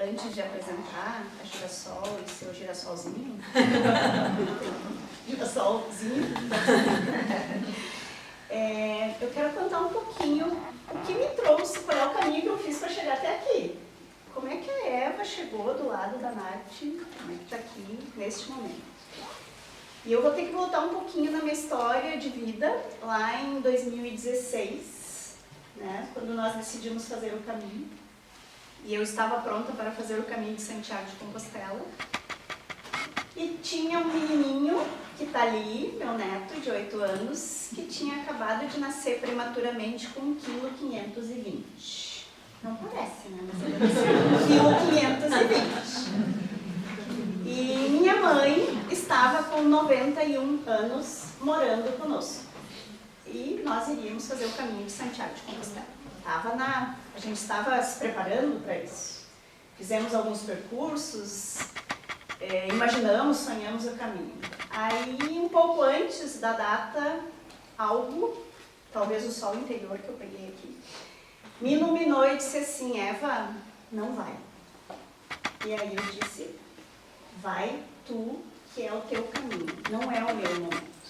antes de apresentar a Girassol e seu girassolzinho, girassolzinho, eu quero contar um pouquinho o que me trouxe, qual é o caminho que eu fiz para chegar até aqui. Como é que a Eva chegou do lado da Nath, como é que está aqui neste momento. E eu vou ter que voltar um pouquinho na minha história de vida, lá em 2016, né, quando nós decidimos fazer o caminho. E eu estava pronta para fazer o caminho de Santiago de Compostela. E tinha um menininho que está ali, meu neto de 8 anos, que tinha acabado de nascer prematuramente com 1,520 kg. Não parece, né? Mas ele nasceu com 1,520 kg. E minha mãe estava com 91 anos morando conosco. E nós iríamos fazer o caminho de Santiago de Compostela. A gente estava se preparando para isso. Fizemos alguns percursos, imaginamos, sonhamos o caminho. Aí, um pouco antes da data, talvez o sol interior que eu peguei aqui, me iluminou e disse assim: Eva, não vai. E aí eu disse: vai tu, que é o teu caminho, não é o meu momento.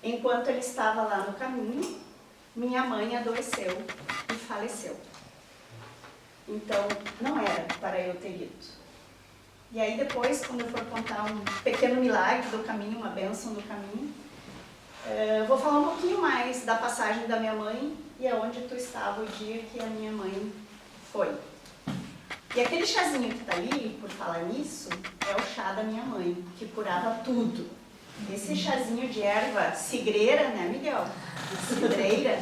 Enquanto ele estava lá no caminho, minha mãe adoeceu e faleceu. Então, não era para eu ter ido. E aí depois, quando eu for contar um pequeno milagre do caminho, uma bênção do caminho, vou falar um pouquinho mais da passagem da minha mãe e aonde tu estava o dia que a minha mãe foi. E aquele chazinho que está ali, por falar nisso, é o chá da minha mãe, que curava tudo. Esse chazinho de erva cidreira, né, Miguel? Cidreira,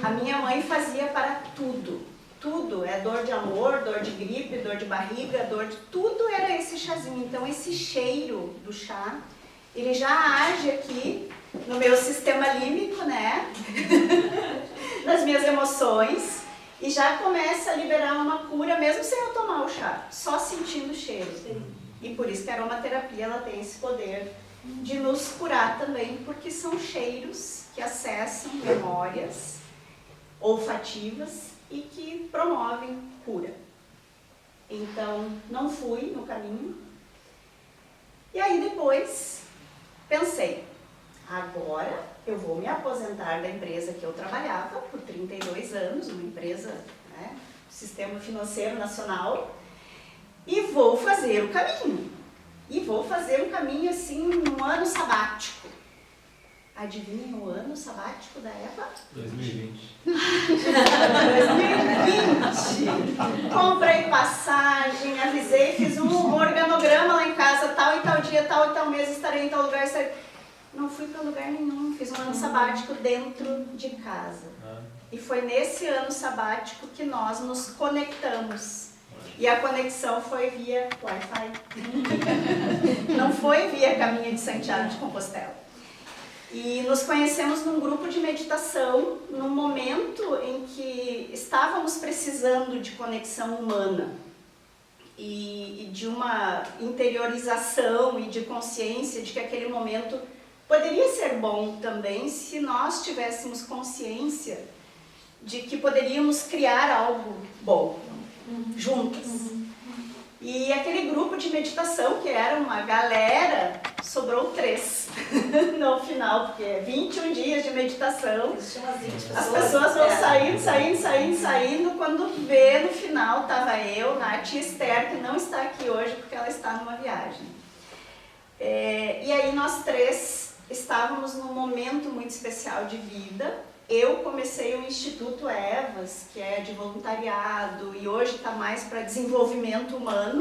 a minha mãe fazia para tudo. Tudo, dor de amor, dor de gripe, dor de barriga, dor de... Tudo era esse chazinho. Então esse cheiro do chá, ele já age aqui no meu sistema límbico, né? Nas minhas emoções. E já começa a liberar uma cura, mesmo sem eu tomar o chá, só sentindo o cheiro. E por isso que a aromaterapia ela tem esse poder de nos curar também, porque são cheiros que acessam memórias olfativas e que promovem cura. Então, não fui no caminho. E aí depois, pensei, agora eu vou me aposentar da empresa que eu trabalhava por 32 anos, uma empresa, né, Sistema Financeiro Nacional, e vou fazer o caminho. E vou fazer um caminho assim, um ano sabático. Adivinhem o ano sabático da Eva? 2020. 2020! Comprei passagem, avisei, fiz um organograma lá em casa, tal e tal dia, tal e tal mês, estarei em tal lugar, estarei... Não fui para lugar nenhum, fiz um ano sabático dentro de casa. E foi nesse ano sabático que nós nos conectamos. E a conexão foi via Wi-Fi. Não foi via Caminho de Santiago de Compostela. E nos conhecemos num grupo de meditação, num momento em que estávamos precisando de conexão humana e de uma interiorização e de consciência de que aquele momento poderia ser bom também se nós tivéssemos consciência de que poderíamos criar algo bom juntas. E aquele grupo de meditação, que era uma galera, sobrou 3 no final, porque é 21 dias de meditação. As pessoas vão saindo, quando vê no final estava eu, Nath e Esther, que não está aqui hoje porque ela está numa viagem. E aí nós 3 estávamos num momento muito especial de vida. Eu comecei o Instituto Evas, que é de voluntariado, e hoje está mais para desenvolvimento humano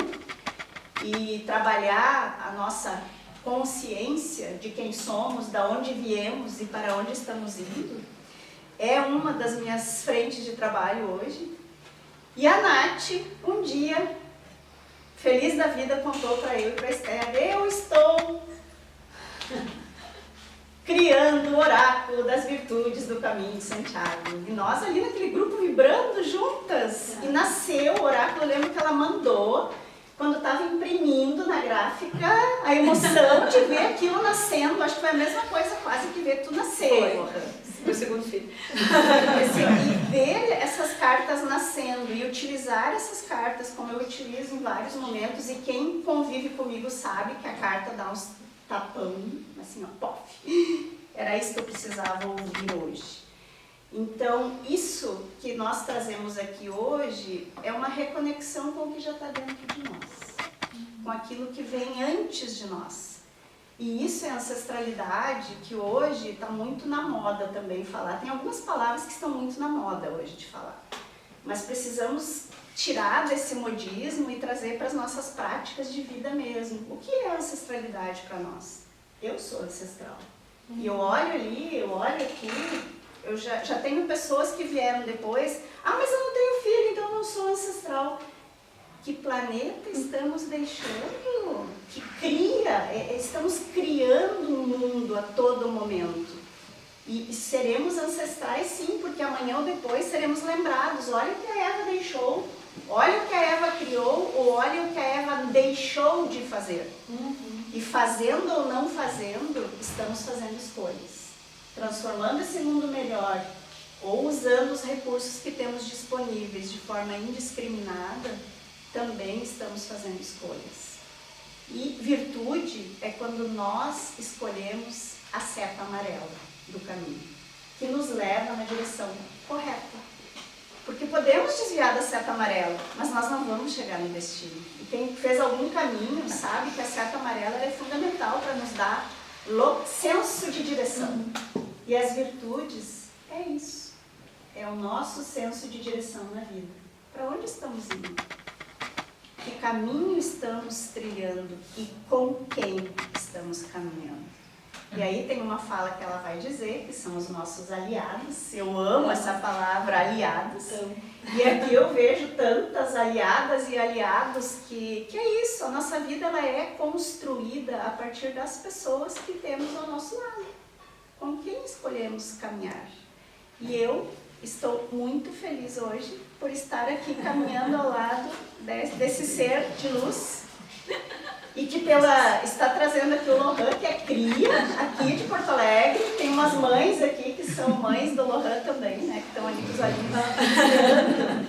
e trabalhar a nossa consciência de quem somos, de onde viemos e para onde estamos indo. É uma das minhas frentes de trabalho hoje. E a Nath, um dia, feliz da vida, contou para eu e para a Esther: eu estou criando o oráculo das virtudes do Caminho de Santiago. E nós ali naquele grupo vibrando juntas. E nasceu o oráculo. Eu lembro que ela mandou, quando estava imprimindo na gráfica, a emoção de ver aquilo nascendo. Acho que foi a mesma coisa quase que ver tu nascer. Meu segundo filho. E ver essas cartas nascendo. usando e utilizar essas cartas como eu utilizo em vários momentos, e quem convive comigo sabe que a carta dá uns tapão, assim, ó, pof. Era isso que eu precisava ouvir hoje. Então, isso que nós trazemos aqui hoje é uma reconexão com o que já está dentro de nós, com aquilo que vem antes de nós. E isso é ancestralidade que hoje está muito na moda também falar. Tem algumas palavras que estão muito na moda hoje de falar. Mas precisamos tirar desse modismo e trazer para as nossas práticas de vida mesmo. O que é ancestralidade para nós? Eu sou ancestral. E eu olho ali, eu olho aqui, eu já tenho pessoas que vieram depois. Ah, mas eu não tenho filho, então eu não sou ancestral. Que planeta estamos deixando? Que cria, estamos criando um mundo a todo momento. E seremos ancestrais sim, porque amanhã ou depois seremos lembrados. Olha o que a Eva deixou, olha o que a Eva criou, ou olha o que a Eva deixou de fazer. E fazendo ou não fazendo, estamos fazendo escolhas. Transformando esse mundo melhor, ou usando os recursos que temos disponíveis de forma indiscriminada, também estamos fazendo escolhas. E virtude é quando nós escolhemos a seta amarela do caminho, que nos leva na direção correta. Porque podemos desviar da seta amarela, mas nós não vamos chegar no destino. E quem fez algum caminho sabe que a seta amarela é fundamental para nos dar senso de direção. E as virtudes é isso. É o nosso senso de direção na vida. Para onde estamos indo? Que caminho estamos trilhando e com quem estamos caminhando? E aí tem uma fala que ela vai dizer, que são os nossos aliados. Eu amo essa palavra, aliados. E aqui eu vejo tantas aliadas e aliados que é isso, a nossa vida ela é construída a partir das pessoas que temos ao nosso lado. Com quem escolhemos caminhar? E eu estou muito feliz hoje por estar aqui caminhando ao lado desse ser de luz e que está trazendo aqui o Lohan, que é cria aqui de Porto Alegre. Tem umas mães aqui que são mães do Lohan também, né, que estão ali com os olhinhos.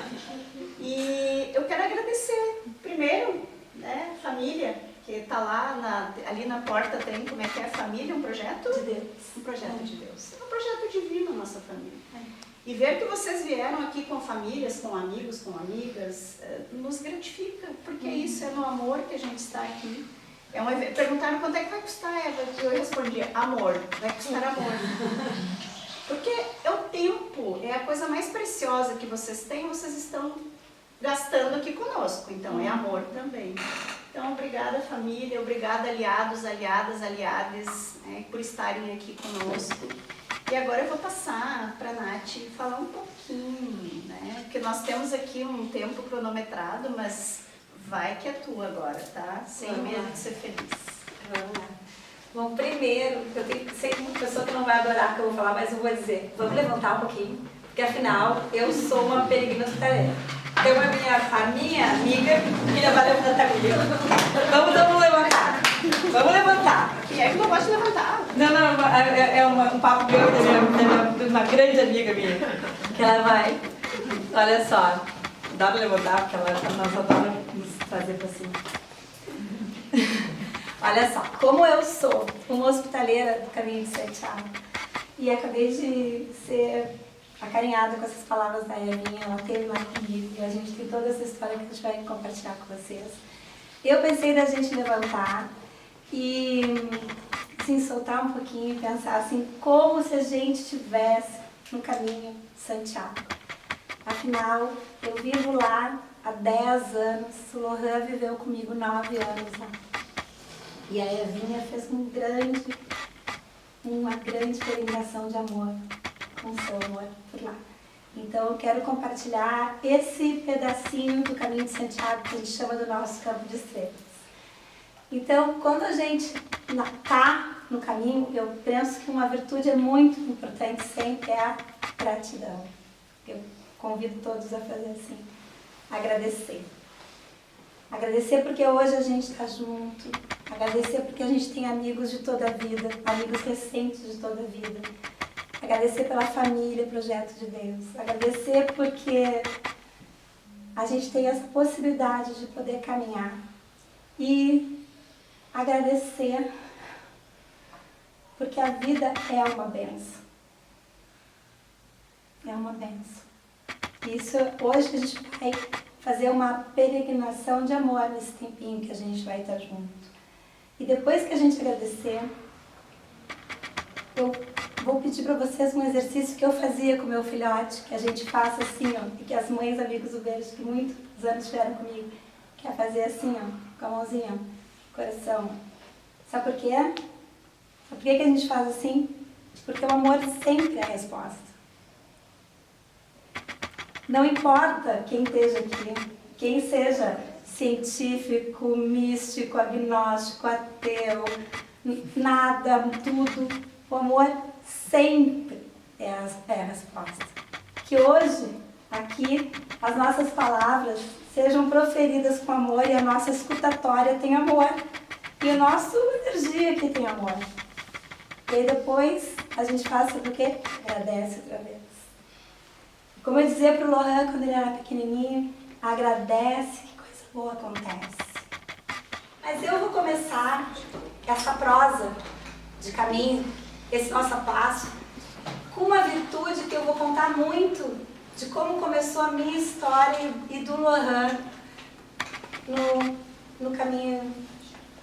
E eu quero agradecer primeiro, né, família, que está lá, ali na porta tem, como é que é a família? Um projeto? De Deus. Um projeto de Deus. É um projeto divino a nossa família. E ver que vocês vieram aqui com famílias, com amigos, com amigas, nos gratifica, porque isso é no amor que a gente está aqui. Perguntaram quanto é que vai custar, Eva? Eu respondi, amor, vai custar amor. Porque é o tempo, é a coisa mais preciosa que vocês têm, vocês estão gastando aqui conosco, então é amor também. Então, obrigada família, obrigada aliados, aliadas, aliades, né, por estarem aqui conosco. E agora eu vou passar para a Nath falar um pouquinho, né? Porque nós temos aqui um tempo cronometrado, mas vai que é tua agora, tá? Sem medo de ser feliz. Vamos lá. Bom, primeiro, sei que muita pessoa que não vai adorar o que eu vou falar, mas eu vou dizer, vamos levantar um pouquinho, porque afinal eu sou uma peregrina hospitaleira. Então a minha amiga que vai levantar comigo. Vamos levantar. Vamos levantar. Quem é que não pode levantar? Não, é um papo meu de uma grande amiga minha. Que ela vai. Olha só. Dá pra levantar, porque nós adora nos fazer pra cima. Olha só, como eu sou uma hospitaleira do Caminho de Santiago e acabei de ser acarinhada com essas palavras da Evinha, ela esteve lá comigo e a gente tem toda essa história que a gente vai compartilhar com vocês. Eu pensei da gente levantar e assim, soltar um pouquinho e pensar assim, como se a gente estivesse no Caminho de Santiago. Afinal, eu vivo lá há 10 anos, o Lohan viveu comigo 9 anos lá. E a Evinha fez uma grande peregrinação de amor, com seu amor por lá. Então eu quero compartilhar esse pedacinho do Caminho de Santiago que a gente chama do nosso campo de estrelas. Então, quando a gente está no caminho, eu penso que uma virtude é muito importante sempre é a gratidão. Eu convido todos a fazer assim, agradecer. Agradecer porque hoje a gente está junto, agradecer porque a gente tem amigos de toda a vida, amigos recentes de toda a vida. Agradecer pela família, projeto de Deus. Agradecer porque a gente tem essa possibilidade de poder caminhar e agradecer, porque a vida é uma benção. É uma benção. Isso, hoje a gente vai fazer uma peregrinação de amor nesse tempinho que a gente vai estar junto. E depois que a gente agradecer, eu vou pedir para vocês um exercício que eu fazia com meu filhote, que a gente faça assim, ó, e que as mães amigos do Verde, que muitos anos estiveram comigo, que é fazer assim, ó, com a mãozinha, coração. Sabe por quê? Sabe por que a gente faz assim? Porque o amor sempre é a resposta. Não importa quem esteja aqui, quem seja científico, místico, agnóstico, ateu, nada, tudo, o amor sempre é a resposta. Que hoje, aqui, as nossas palavras sejam proferidas com amor e a nossa escutatória tem amor. E a nossa energia aqui tem amor. E aí depois a gente faz, sabe o quê? Agradece outra vez. Como eu dizia para o Lohan quando ele era pequenininho, agradece que coisa boa acontece. Mas eu vou começar essa prosa de caminho, esse nosso passo, com uma virtude que eu vou contar muito de como começou a minha história e do Lohan no caminho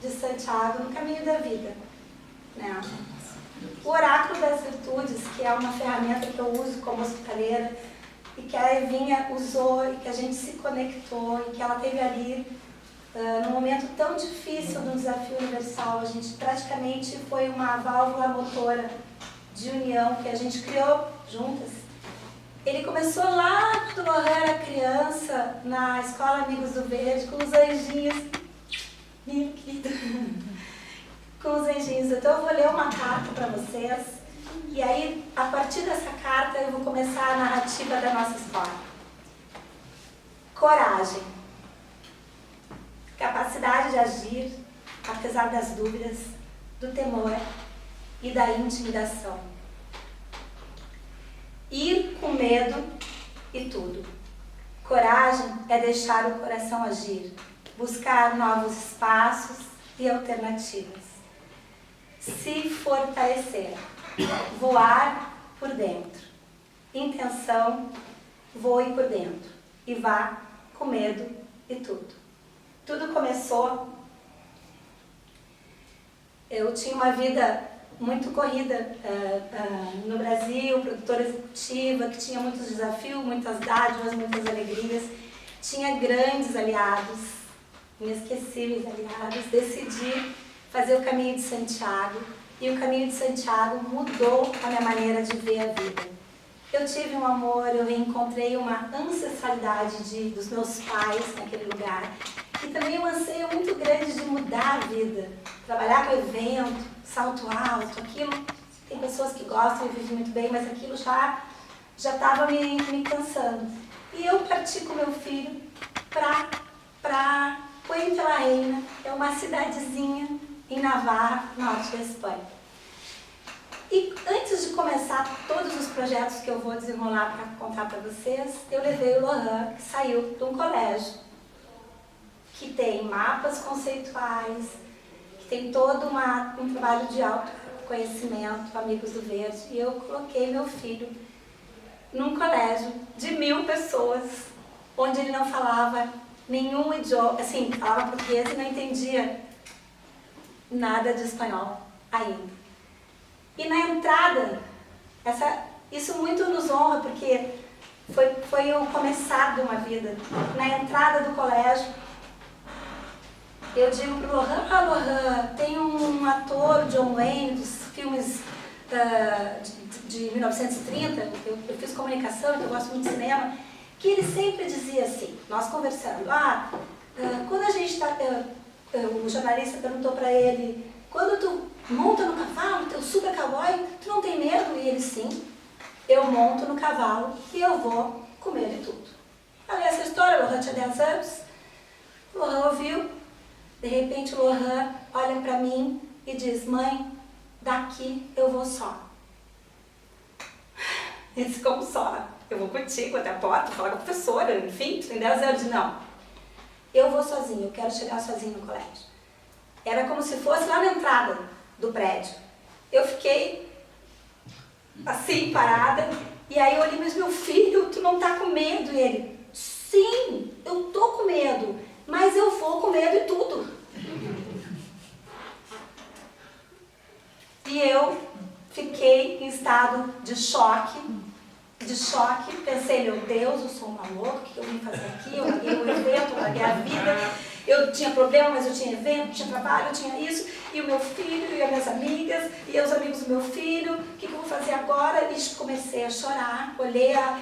de Santiago, no caminho da vida, né? O oráculo das virtudes, que é uma ferramenta que eu uso como hospitaleira, e que a Evinha usou, e que a gente se conectou, e que ela teve ali, num momento tão difícil do desafio universal. A gente praticamente foi uma válvula motora de união que a gente criou juntas. Ele começou lá quando o Lohan era criança, na Escola Amigos do Verde, com os anjinhos. Minha querida. Com os anjinhos. Então eu vou ler uma carta para vocês. E aí, a partir dessa carta, eu vou começar a narrativa da nossa história. Coragem. Capacidade de agir, apesar das dúvidas, do temor e da intimidação. Ir com medo e tudo. Coragem é deixar o coração agir, buscar novos espaços e alternativas. Se fortalecer. Voar por dentro. Intenção, voe por dentro. E vá com medo e tudo. Tudo começou... Eu tinha uma vida muito corrida no Brasil, produtora executiva, que tinha muitos desafios, muitas dádivas, muitas alegrias. Tinha grandes aliados, inesquecíveis aliados. Decidi fazer o caminho de Santiago. E o caminho de Santiago mudou a minha maneira de ver a vida. Eu tive um amor, eu reencontrei uma ancestralidade dos meus pais naquele lugar. E também um anseio muito grande de mudar a vida. Trabalhar com evento, salto alto, aquilo. Tem pessoas que gostam e vivem muito bem, mas aquilo já estava me cansando. E eu parti com meu filho para Puente la Reina, é uma cidadezinha em Navarra, norte da Espanha. E antes de começar todos os projetos que eu vou desenrolar para contar para vocês, eu levei o Lohan, que saiu de um colégio, que tem mapas conceituais, que tem todo um trabalho de autoconhecimento, Amigos do Verde, e eu coloquei meu filho num colégio de 1000 pessoas, onde ele não falava nenhum idioma, assim, falava português e não entendia nada de espanhol ainda. E na entrada, isso muito nos honra, porque foi o começar de uma vida. Na entrada do colégio, eu digo pro Lohan, Lohan, tem um ator, John Wayne, dos filmes de 1930, eu fiz comunicação, então eu gosto muito de cinema, que ele sempre dizia assim, nós conversando, quando a gente está... o jornalista perguntou para ele, quando tu monta no cavalo, teu super cowboy, tu não tem medo? E ele, sim, eu monto no cavalo e eu vou comer de tudo. Falei essa história, o Lohan tinha 10 anos, o Lohan ouviu, de repente o Lohan olha para mim e diz, mãe, daqui eu vou só. Ele disse, como só? Eu vou contigo até a porta, falar com a professora, enfim, tu tem 10 anos. Eu disse, não, eu vou sozinho, eu quero chegar sozinho no colégio. Era como se fosse lá na entrada do prédio. Eu fiquei assim, parada, e aí eu olhei, mas meu filho, tu não tá com medo? E ele, sim, eu tô com medo, mas eu vou com medo e tudo. E eu fiquei em estado de choque, pensei, meu Deus, eu sou uma louca, o que eu vim fazer aqui? Eu larguei o evento, eu larguei a vida, eu tinha problema, mas eu tinha evento, tinha trabalho, eu tinha isso, e o meu filho, e as minhas amigas, e os amigos do meu filho, o que eu vou fazer agora? E comecei a chorar, olhei a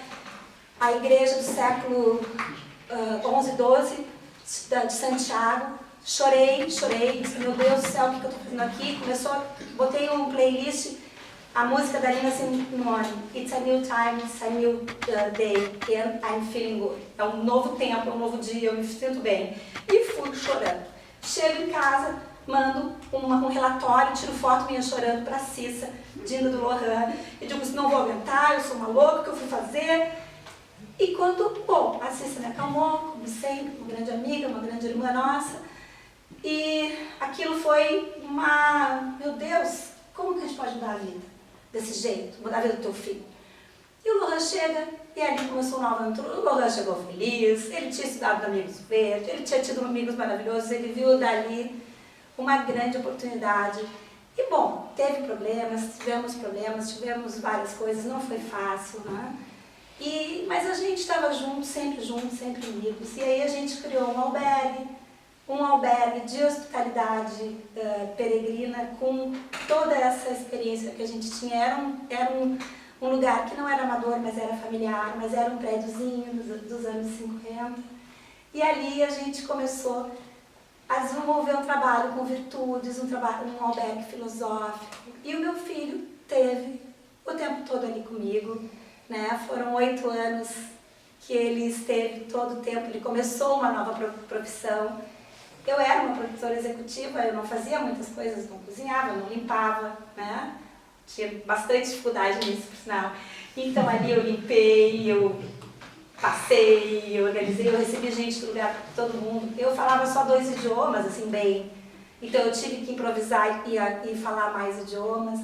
igreja do século 11, 12, de Santiago, chorei, disse, meu Deus do céu, o que eu estou fazendo aqui? Botei um playlist, a música da Nina Simone, It's a New Time, It's a New Day, and I'm Feeling Good. É um novo tempo, é um novo dia, eu me sinto bem. E fui chorando. Chego em casa, mando um relatório, tiro foto minha chorando para a Cissa, Dina do Lohan, e digo, não vou aguentar, eu sou uma louca, o que eu fui fazer? E bom, a Cissa me acalmou, como sempre, uma grande amiga, uma grande irmã nossa, e aquilo foi meu Deus, como que a gente pode mudar a vida desse jeito, mudar a vida do teu filho? E o Lohan chega, e ali começou uma nova aventura. O Lohan chegou feliz, ele tinha estudado no Amigos Verdes, ele tinha tido amigos maravilhosos, ele viu dali uma grande oportunidade. E bom, tivemos várias coisas, não foi fácil, né? Mas a gente estava junto, sempre amigos. E aí a gente criou um albergue de hospitalidade peregrina, com toda essa experiência que a gente tinha. Era um lugar que não era amador, mas era familiar, mas era um prédiozinho dos anos 50. E ali a gente começou a desenvolver um trabalho com virtudes, um albergue filosófico. E o meu filho teve o tempo todo ali comigo, né? Foram 8 anos que ele esteve todo o tempo, ele começou uma nova profissão. Eu era uma produtora executiva, eu não fazia muitas coisas, não cozinhava, não limpava, né? Tinha bastante dificuldade nisso, por sinal. Então ali eu limpei, eu passei, eu organizei, eu recebi gente do lugar, todo mundo. Eu falava só 2 idiomas, assim, bem. Então eu tive que improvisar e falar mais idiomas.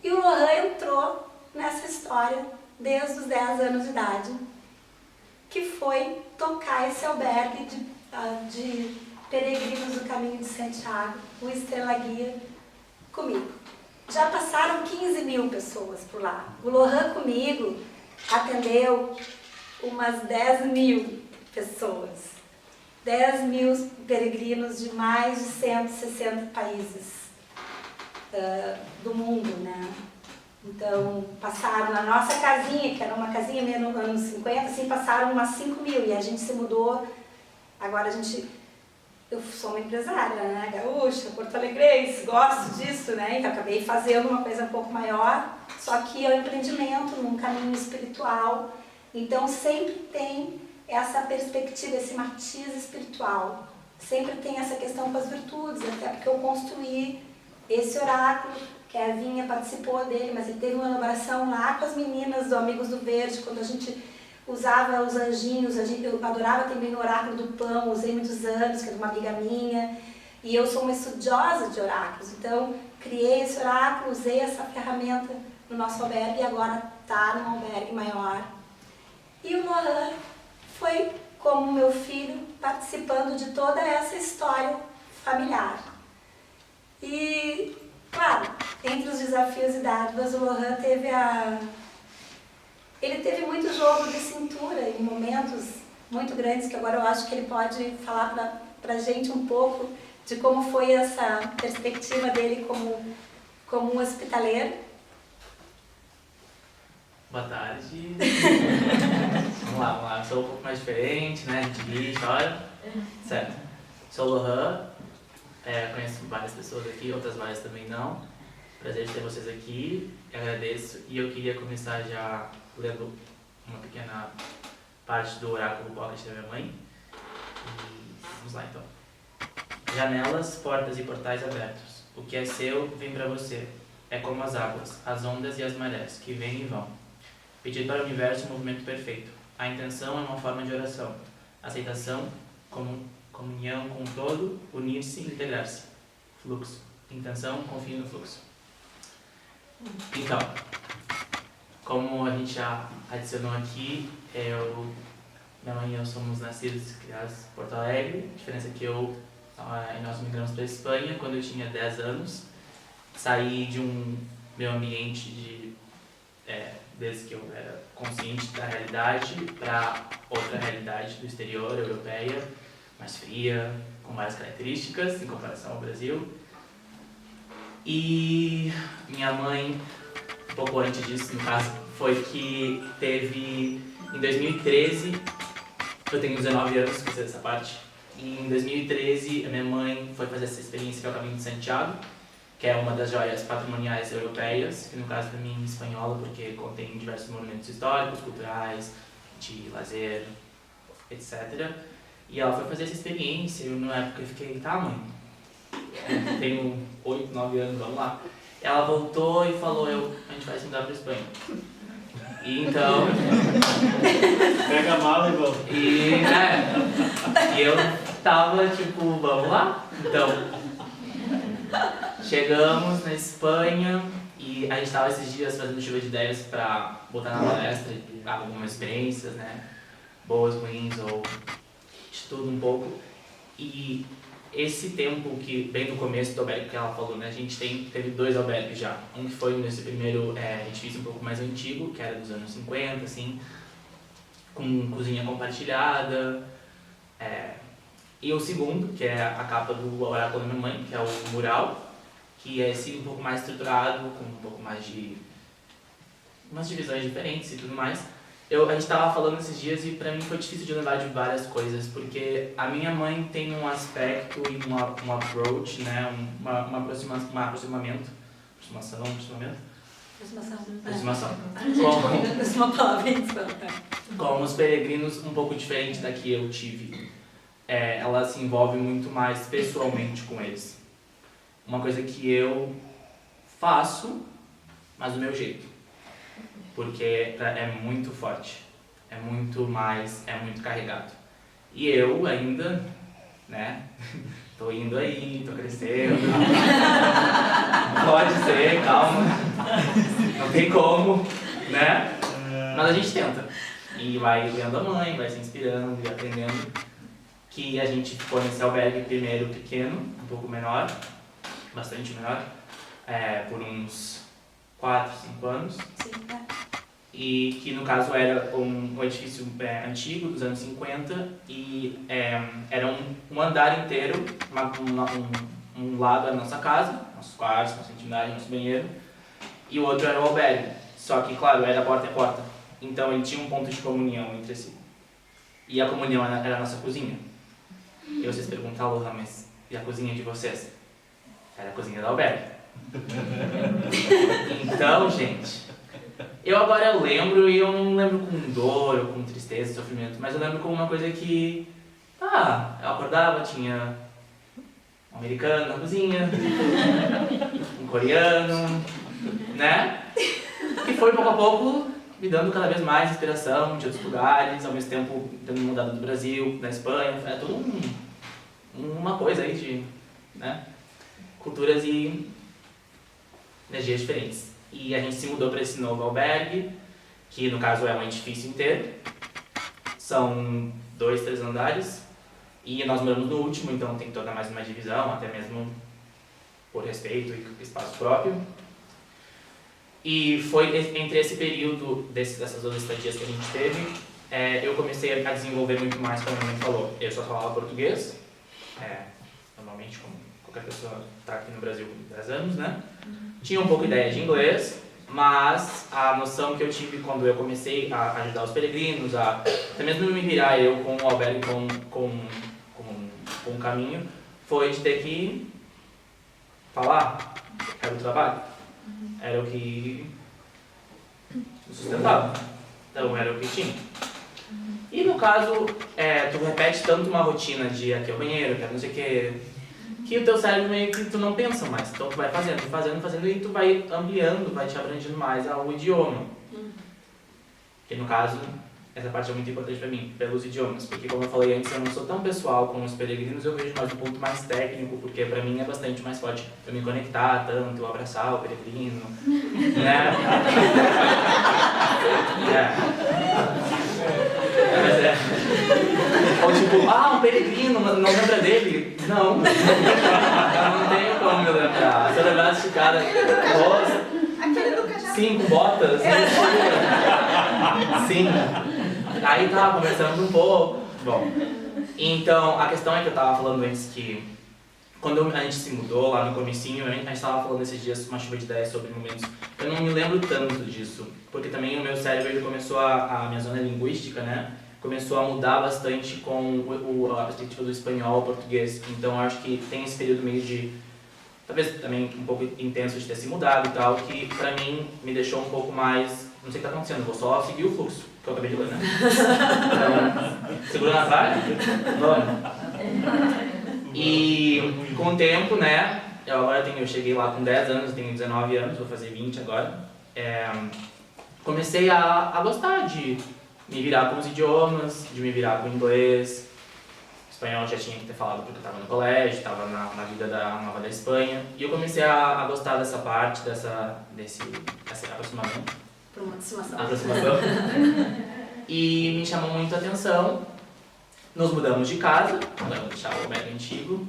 E o Lohan entrou nessa história desde os 10 anos de idade, que foi tocar esse albergue de peregrinos do Caminho de Santiago, o Estrela Guia, comigo. Já passaram 15 mil pessoas por lá. O Lohan comigo atendeu umas 10 mil pessoas. 10 mil peregrinos de mais de 160 países do mundo, né? Então, passaram na nossa casinha, que era uma casinha meio nos anos 50, assim, passaram umas 5 mil. E a gente se mudou. Agora eu sou uma empresária, né, gaúcha, porto-alegrense, gosto disso, né, então acabei fazendo uma coisa um pouco maior, só que é um empreendimento num caminho espiritual, então sempre tem essa perspectiva, esse matiz espiritual, sempre tem essa questão com as virtudes, até porque eu construí esse oráculo, que a Evinha participou dele, mas ele teve uma elaboração lá com as meninas do Amigos do Verde, quando a gente usava os anjinhos, eu adorava também o oráculo do pão, usei muitos anos, que era uma amiga minha, e eu sou uma estudiosa de oráculos, então criei esse oráculo, usei essa ferramenta no nosso albergue e agora está num albergue maior. E o Lohan foi, como meu filho, participando de toda essa história familiar. E, claro, entre os desafios e dádivas, o Lohan ele teve muito jogo de cintura em momentos muito grandes, que agora eu acho que ele pode falar pra gente um pouco de como foi essa perspectiva dele como um hospitaleiro. Boa tarde. Vamos lá. Sou um pouco mais diferente, né? A gente ri, chora. Certo. Sou o Lohan. Conheço várias pessoas aqui, outras várias também não. Prazer de ter vocês aqui. Agradeço. E eu queria começar já lendo uma pequena parte do oráculo Pocket da minha mãe. E vamos lá então. Janelas, portas e portais abertos. O que é seu vem para você. É como as águas, as ondas e as marés, que vêm e vão. Pedir para o universo um movimento perfeito. A intenção é uma forma de oração. Aceitação, comunhão com o todo, unir-se e integrar-se. Fluxo. Intenção, confie no fluxo. Então, como a gente já adicionou aqui, minha mãe e eu somos nascidos e criados em Porto Alegre. A diferença é que nós migramos para a Espanha quando eu tinha 10 anos. Saí de um meu ambiente desde que eu era consciente da realidade para outra realidade do exterior, europeia, mais fria, com várias características em comparação ao Brasil. E minha mãe, um pouco antes disso, no caso, foi que teve, em 2013, eu tenho 19 anos, esqueci dessa parte, e em 2013 a minha mãe foi fazer essa experiência que é o Caminho de Santiago, que é uma das joias patrimoniais europeias, que no caso para mim é espanhola, porque contém diversos monumentos históricos, culturais, de lazer, etc. E ela foi fazer essa experiência, e na época eu fiquei, tá mãe, eu tenho 8, 9 anos, vamos lá. Ela voltou e falou, a gente vai se mudar para a Espanha. E então... Pega a mala e vamos. E eu tava tipo, vamos lá? Então, chegamos na Espanha e a gente tava esses dias fazendo chuva de ideias para botar na palestra e dar algumas experiências, né? Boas, ruins ou de tudo um pouco. E esse tempo que, bem no começo do albergue que ela falou, né? A gente teve 2 albergues já. Um que foi nesse primeiro edifício um pouco mais antigo, que era dos anos 50, assim, com cozinha compartilhada. E o segundo, que é a capa do Oráculo da Minha Mãe, que é o mural, que é esse um pouco mais estruturado, com um pouco mais de umas divisões diferentes e tudo mais. A gente estava falando esses dias e para mim foi difícil de lembrar de várias coisas, porque a minha mãe tem um aspecto e um approach, né, aproximação. Com os peregrinos um pouco diferente da que eu tive. Ela se envolve muito mais pessoalmente com eles. Uma coisa que eu faço, mas do meu jeito. Porque é muito forte, é muito carregado. E eu ainda, né, tô indo aí, tô crescendo. Pode ser, calma, não tem como, né? Mas a gente tenta. E vai vendo a mãe, vai se inspirando e aprendendo. Que a gente ficou nesse albergue primeiro pequeno, um pouco menor, bastante menor, por uns 4, 5 anos. Sim, E que no caso era um edifício antigo, dos anos 50, e era um andar inteiro, um lado era a nossa casa, nossos quartos, nossa intimidade, nosso banheiro, e o outro era o albergue. Só que, claro, era porta a porta, então ele tinha um ponto de comunhão entre si. E a comunhão era a nossa cozinha. E vocês perguntam, Lohan, mas e a cozinha de vocês? Era a cozinha do albergue. Então, gente, eu agora lembro, e eu não lembro com dor, ou com tristeza, sofrimento, mas eu lembro como uma coisa que, eu acordava, tinha um americano na cozinha, um coreano, né? E foi pouco a pouco me dando cada vez mais inspiração de outros lugares, ao mesmo tempo tendo mudado do Brasil, da Espanha, é tudo uma coisa aí de, né, culturas e energias diferentes. E a gente se mudou para esse novo albergue, que no caso é um edifício inteiro, são 2, 3 andares, e nós moramos no último, então tem toda mais uma divisão, até mesmo por respeito e espaço próprio. E foi entre esse período, dessas 2 estadias que a gente teve, eu comecei a desenvolver muito mais, como a minha mãe falou. Eu só falava português, normalmente como qualquer pessoa que está aqui no Brasil com 10 anos, né? Tinha um pouco de ideia de inglês, mas a noção que eu tive quando eu comecei a ajudar os peregrinos, até mesmo me virar eu com o albergue, com o caminho, foi de ter que falar, era o trabalho. Era o que sustentava. Então era o que tinha. E no caso, tu repete tanto uma rotina de aqui é o banheiro, aqui é não sei o que o teu cérebro meio que tu não pensa mais. Então tu vai fazendo e tu vai ampliando, vai te abrangendo mais ao idioma. Que no caso, essa parte é muito importante para mim, pelos idiomas, porque como eu falei antes, eu não sou tão pessoal com os peregrinos, eu vejo mais um ponto mais técnico, porque para mim é bastante mais forte eu me conectar tanto, eu abraçar o peregrino, né? Mas é. Ou tipo, um peregrino, não lembra dele? Não. Eu não tenho como me lembrar. Se eu lembrasse de cara, rosa, Aquele do cajado. sim, com botas, sim. Aí tava conversando um pouco. Bom, então a questão é que eu tava falando antes que quando a gente se mudou lá no comecinho, a gente tava falando esses dias uma chuva de ideias sobre momentos. Eu não me lembro tanto disso, porque também o meu cérebro ele começou a minha zona linguística, né? Começou a mudar bastante com a perspectiva do espanhol ao português. Então eu acho que tem esse período meio de, talvez também um pouco intenso de ter se mudado e tal, que pra mim me deixou um pouco mais, não sei o que tá acontecendo, vou só seguir o fluxo, que eu acabei de ler, né? Então, segura na tralha? Vamos. E com o tempo, né, eu cheguei lá com 10 anos, tenho 19 anos, vou fazer 20 agora, comecei a gostar de me virar com os idiomas, de me virar com o inglês. Espanhol eu já tinha que ter falado porque eu estava no colégio, estava na vida nova da Espanha. E eu comecei a gostar dessa parte, dessa aproximação. E me chamou muito a atenção. Nos mudamos de casa, agora vou deixar o albergue antigo.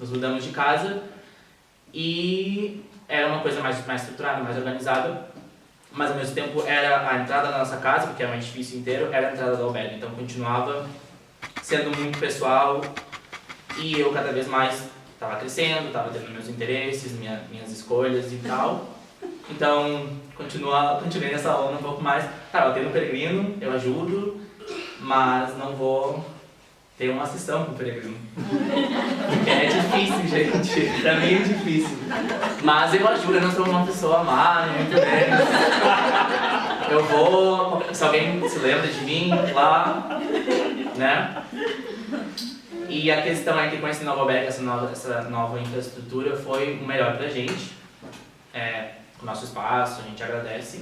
Nos mudamos de casa e era uma coisa mais estruturada, mais organizada. Mas ao mesmo tempo era a entrada da nossa casa, porque era um edifício inteiro, era a entrada do albergue. Então continuava sendo muito pessoal e eu cada vez mais estava crescendo, estava tendo meus interesses, minhas escolhas e tal. Então continuei nessa onda um pouco mais. Tá, eu tenho um peregrino, eu ajudo, mas não vou ter uma sessão com o peregrino. Porque é difícil, gente. Pra mim é difícil. Mas eu ajudo, eu não sou uma pessoa má, muito menos. Eu vou, se alguém se lembra de mim, lá, né? E a questão é que com esse novo albergue, essa nova infraestrutura foi o melhor pra gente. O nosso espaço, a gente agradece.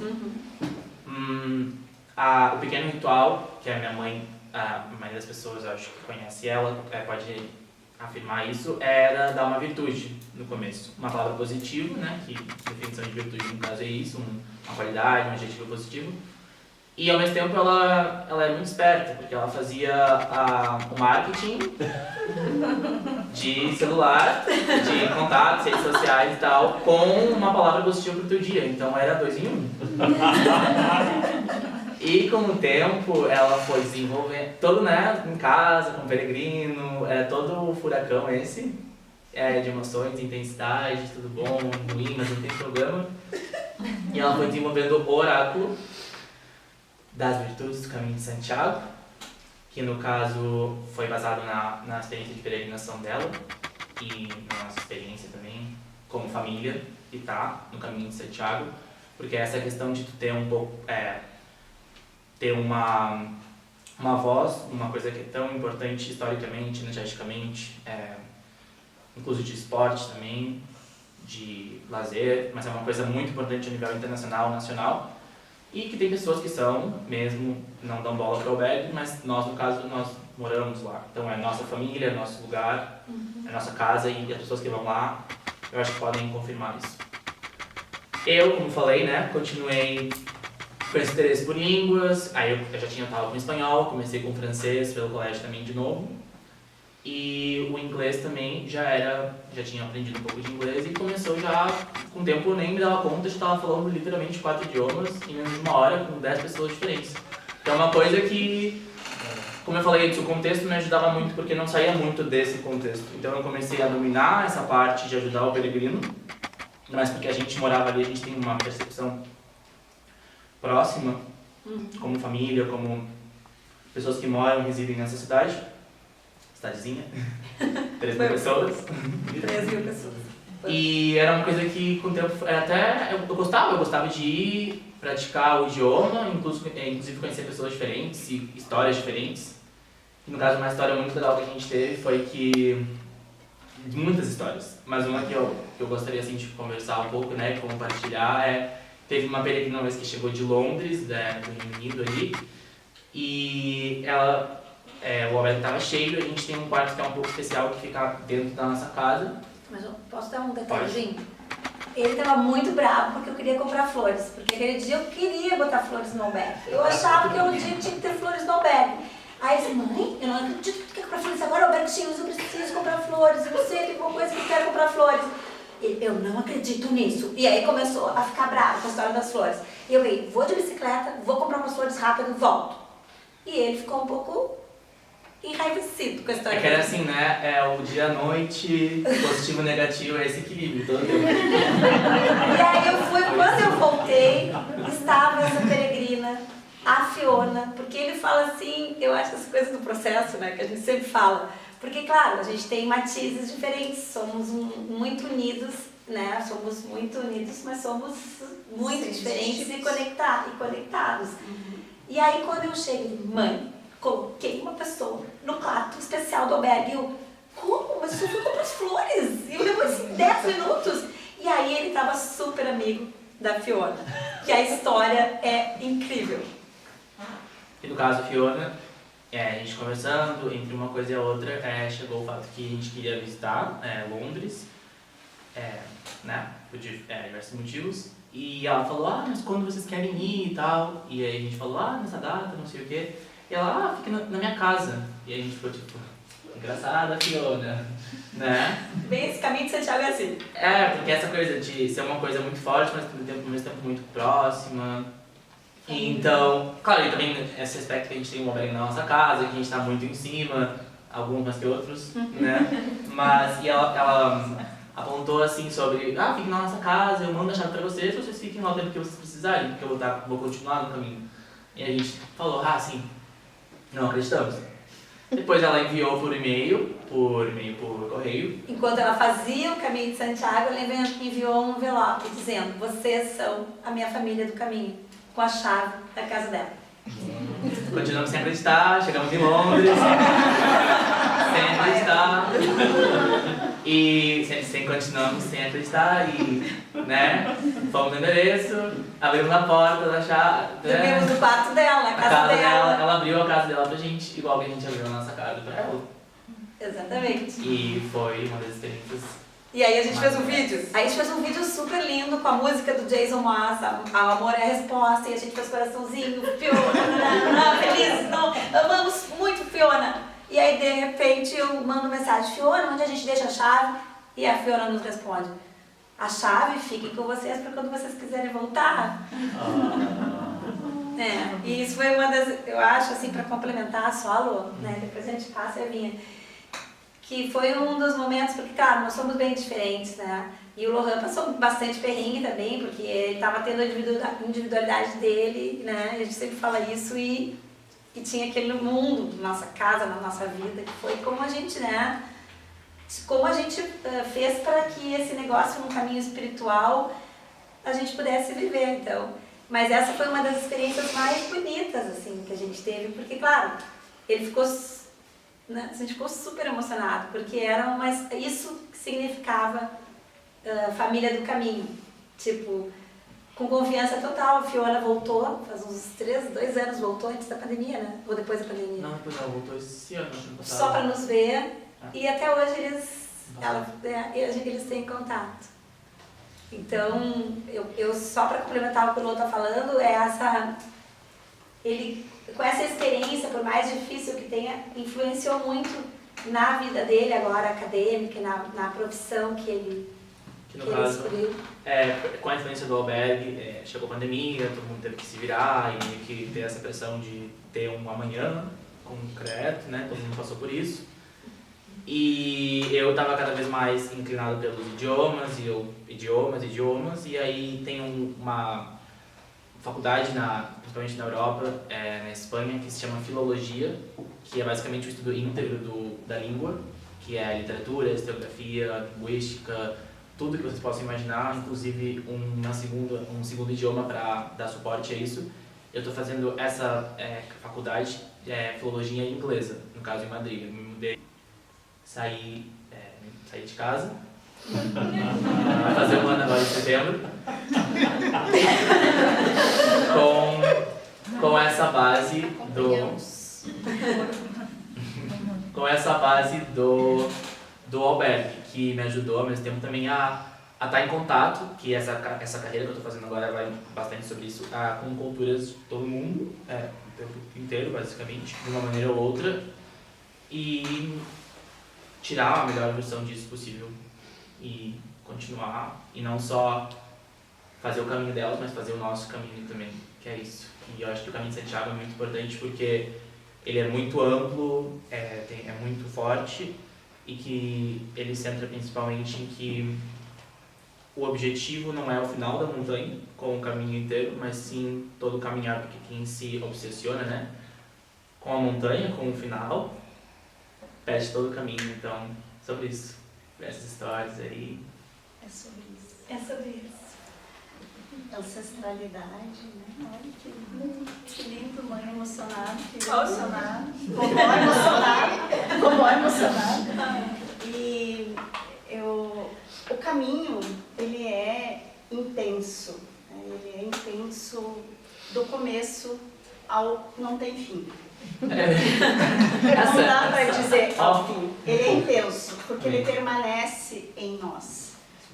O pequeno ritual, que a minha mãe, a maioria das pessoas, eu acho que conhece ela, pode afirmar isso, era dar uma virtude no começo. Uma palavra positiva, né, que a definição de virtude no caso é isso, uma qualidade, um adjetivo positivo. E ao mesmo tempo ela é muito esperta, porque ela fazia o marketing de celular, de contatos, redes sociais e tal, com uma palavra positiva pro teu dia. Então era 2 em 1. E com o tempo ela foi desenvolvendo, todo, né, em casa, com o peregrino, todo o furacão esse, de emoções, intensidade, tudo bom, ruim, mas não tem problema. E ela foi desenvolvendo o oráculo das virtudes do caminho de Santiago, que no caso foi baseado na experiência de peregrinação dela e na nossa experiência também como família que está no caminho de Santiago, porque essa questão de tu ter um pouco ter uma voz, uma coisa que é tão importante historicamente, energeticamente, inclusive de esporte também, de lazer, mas é uma coisa muito importante a nível internacional, nacional, e que tem pessoas que são, mesmo, não dão bola para o albergue, mas nós, no caso, nós moramos lá. Então é nossa família, é nosso lugar, é nossa casa, e as pessoas que vão lá, eu acho que podem confirmar isso. Eu, como falei, né, continuei com esse interesse por línguas, aí eu já tinha aula com espanhol, comecei com francês pelo colégio também de novo. E o inglês também já tinha aprendido um pouco de inglês e começou já, com o tempo eu nem me dava conta, já estava falando literalmente 4 idiomas em menos de 1 hora com 10 pessoas diferentes. Então é uma coisa que, como eu falei antes, o contexto me ajudava muito porque não saía muito desse contexto. Então eu comecei a dominar essa parte de ajudar o peregrino, mas porque a gente morava ali, a gente tem uma percepção próxima, como família, como pessoas que moram e residem nessa cidadezinha, 3 mil pessoas. 3 mil pessoas. E era uma coisa que com o tempo, eu gostava de ir praticar o idioma, inclusive conhecer pessoas diferentes e histórias diferentes. E no caso, uma história muito legal que a gente teve foi que, muitas histórias, mas uma que eu gostaria assim, de conversar um pouco, né, compartilhar teve uma peregrina uma vez que chegou de Londres, do Reino Unido ali, e ela, o albergue estava cheio, a gente tem um quarto que é um pouco especial, que fica dentro da nossa casa. Mas eu posso dar um detalhezinho? Ele estava muito bravo porque eu queria comprar flores, porque aquele dia eu queria botar flores no albergue. Eu achava que um dia tinha que ter flores no albergue. Aí ele disse, mãe, eu não acredito que tu quer comprar flores agora, o albergue cheio, eu preciso comprar flores, eu não sei, tem alguma coisa que eu quero comprar flores. Eu não acredito nisso. E aí começou a ficar bravo com a história das flores. E eu falei, vou de bicicleta, vou comprar umas flores rápido e volto. E ele ficou um pouco enraivecido com a história. É que era assim, né? É o dia à noite, positivo, negativo, é esse equilíbrio todo tempo. E aí eu fui, quando eu voltei, estava essa peregrina, a Fiona, porque ele fala assim, eu acho as coisas do processo, né, que a gente sempre fala. Porque, claro, a gente tem matizes diferentes, somos muito unidos, né? Somos muito unidos, mas somos muito diferentes e conectados. E aí, quando eu chego, mãe, coloquei uma pessoa no quarto especial do albergue. Eu, como? Mas eu fui comprar as flores. E eu levou assim 10 minutos. E aí, ele estava super amigo da Fiona. Que a história é incrível. E no caso, a Fiona, a gente conversando, entre uma coisa e a outra, chegou o fato que a gente queria visitar Londres, né, por diversos motivos. E ela falou, mas quando vocês querem ir e tal? E aí a gente falou, nessa data, não sei o quê. E ela, fica na minha casa. E aí a gente ficou tipo, engraçada, Fiona, né? Bem, esse caminho de Santiago é assim. Porque essa coisa de ser uma coisa muito forte, mas ao mesmo tempo muito próxima. Então, claro, e também esse aspecto que a gente tem um albergue na nossa casa, que a gente está muito em cima, alguns mais que outros, né? Mas, e ela apontou assim sobre, fiquem na nossa casa, eu mando a chave para vocês fiquem lá o tempo que vocês precisarem, porque eu vou continuar no caminho. E a gente falou, sim, não acreditamos. Depois ela enviou por e-mail, por correio. Enquanto ela fazia o caminho de Santiago, ela enviou um envelope dizendo, vocês são a minha família do caminho, com a chave da casa dela. Continuamos sem acreditar, chegamos em Londres, sem acreditar. E continuamos sem acreditar e, né, fomos no endereço, abrimos a porta da chave. Dormimos no quarto dela, na casa dela. Ela abriu a casa dela pra gente, igual que a gente abriu a nossa casa pra ela. Exatamente. E foi uma das experiências. E aí a gente fez um vídeo. Aí a gente fez um vídeo super lindo com a música do Jason Mraz, o amor é a resposta, e a gente fez coraçãozinho, Fiona, feliz, não, amamos muito Fiona. E aí, de repente, eu mando mensagem, Fiona, onde a gente deixa a chave? E a Fiona nos responde, a chave fique com vocês para quando vocês quiserem voltar. E isso foi uma das, eu acho, assim, para complementar a solo, né, depois a gente passa a vinha, que foi um dos momentos, porque, claro, nós somos bem diferentes, né, e o Lohan passou bastante perrengue também, porque ele estava tendo a individualidade dele, né, a gente sempre fala isso, e tinha aquele mundo da nossa casa, na nossa vida, que foi como a gente, né, como a gente fez para que esse negócio, no caminho espiritual, a gente pudesse viver, então. Mas essa foi uma das experiências mais bonitas, assim, que a gente teve, porque, claro, ele ficou, né, a gente ficou super emocionado, porque era isso que significava família do caminho, tipo, com confiança total. A Fiona voltou, faz uns 2 anos voltou, antes da pandemia, né? Ou depois da pandemia? Não, depois ela voltou esse ano, passado. Só para nos ver, e até hoje eles têm contato. Então, eu só para complementar o que o Lô está falando, ele, com essa experiência, por mais difícil que tenha, influenciou muito na vida dele agora, acadêmica, na profissão que ele escolheu. Com a influência do albergue, chegou a pandemia, todo mundo teve que se virar e meio que ter essa pressão de ter um amanhã concreto, né? Todo mundo passou por isso. E eu estava cada vez mais inclinado pelos idiomas, e aí tem uma faculdade, principalmente na Europa, na Espanha, que se chama Filologia, que é basicamente o estudo íntegro da língua, que é a literatura, a historiografia, a linguística, tudo que vocês possam imaginar, inclusive um segundo idioma para dar suporte a isso. Eu estou fazendo essa faculdade, Filologia Inglesa, no caso em Madrid. Eu me mudei, saí de casa Vai fazer 1 ano agora em setembro. Com essa base do Alberto, que me ajudou ao mesmo tempo também a estar em contato, que essa carreira que eu estou fazendo agora vai bastante sobre isso, com culturas de todo mundo, o tempo inteiro, basicamente, de uma maneira ou outra, e tirar a melhor versão disso possível e continuar, e não só fazer o caminho delas, mas fazer o nosso caminho também, que é isso. E eu acho que o caminho de Santiago é muito importante porque ele é muito amplo, é muito forte, e que ele centra principalmente em que o objetivo não é o final da montanha, com o caminho inteiro, mas sim todo o caminhar, porque quem se obsessiona, né, com a montanha, com o final, perde todo o caminho. Então, sobre isso, essas histórias aí. É sobre isso. É sobre isso. Ancestralidade, né? Olha que lindo, mãe emocionada, filho Olha. emocionado, vovó emocionada. E o caminho, ele é intenso, né? Ele é intenso do começo ao não tem fim. Não dá para dizer ao fim. Ele é intenso, porque ele permanece em nós.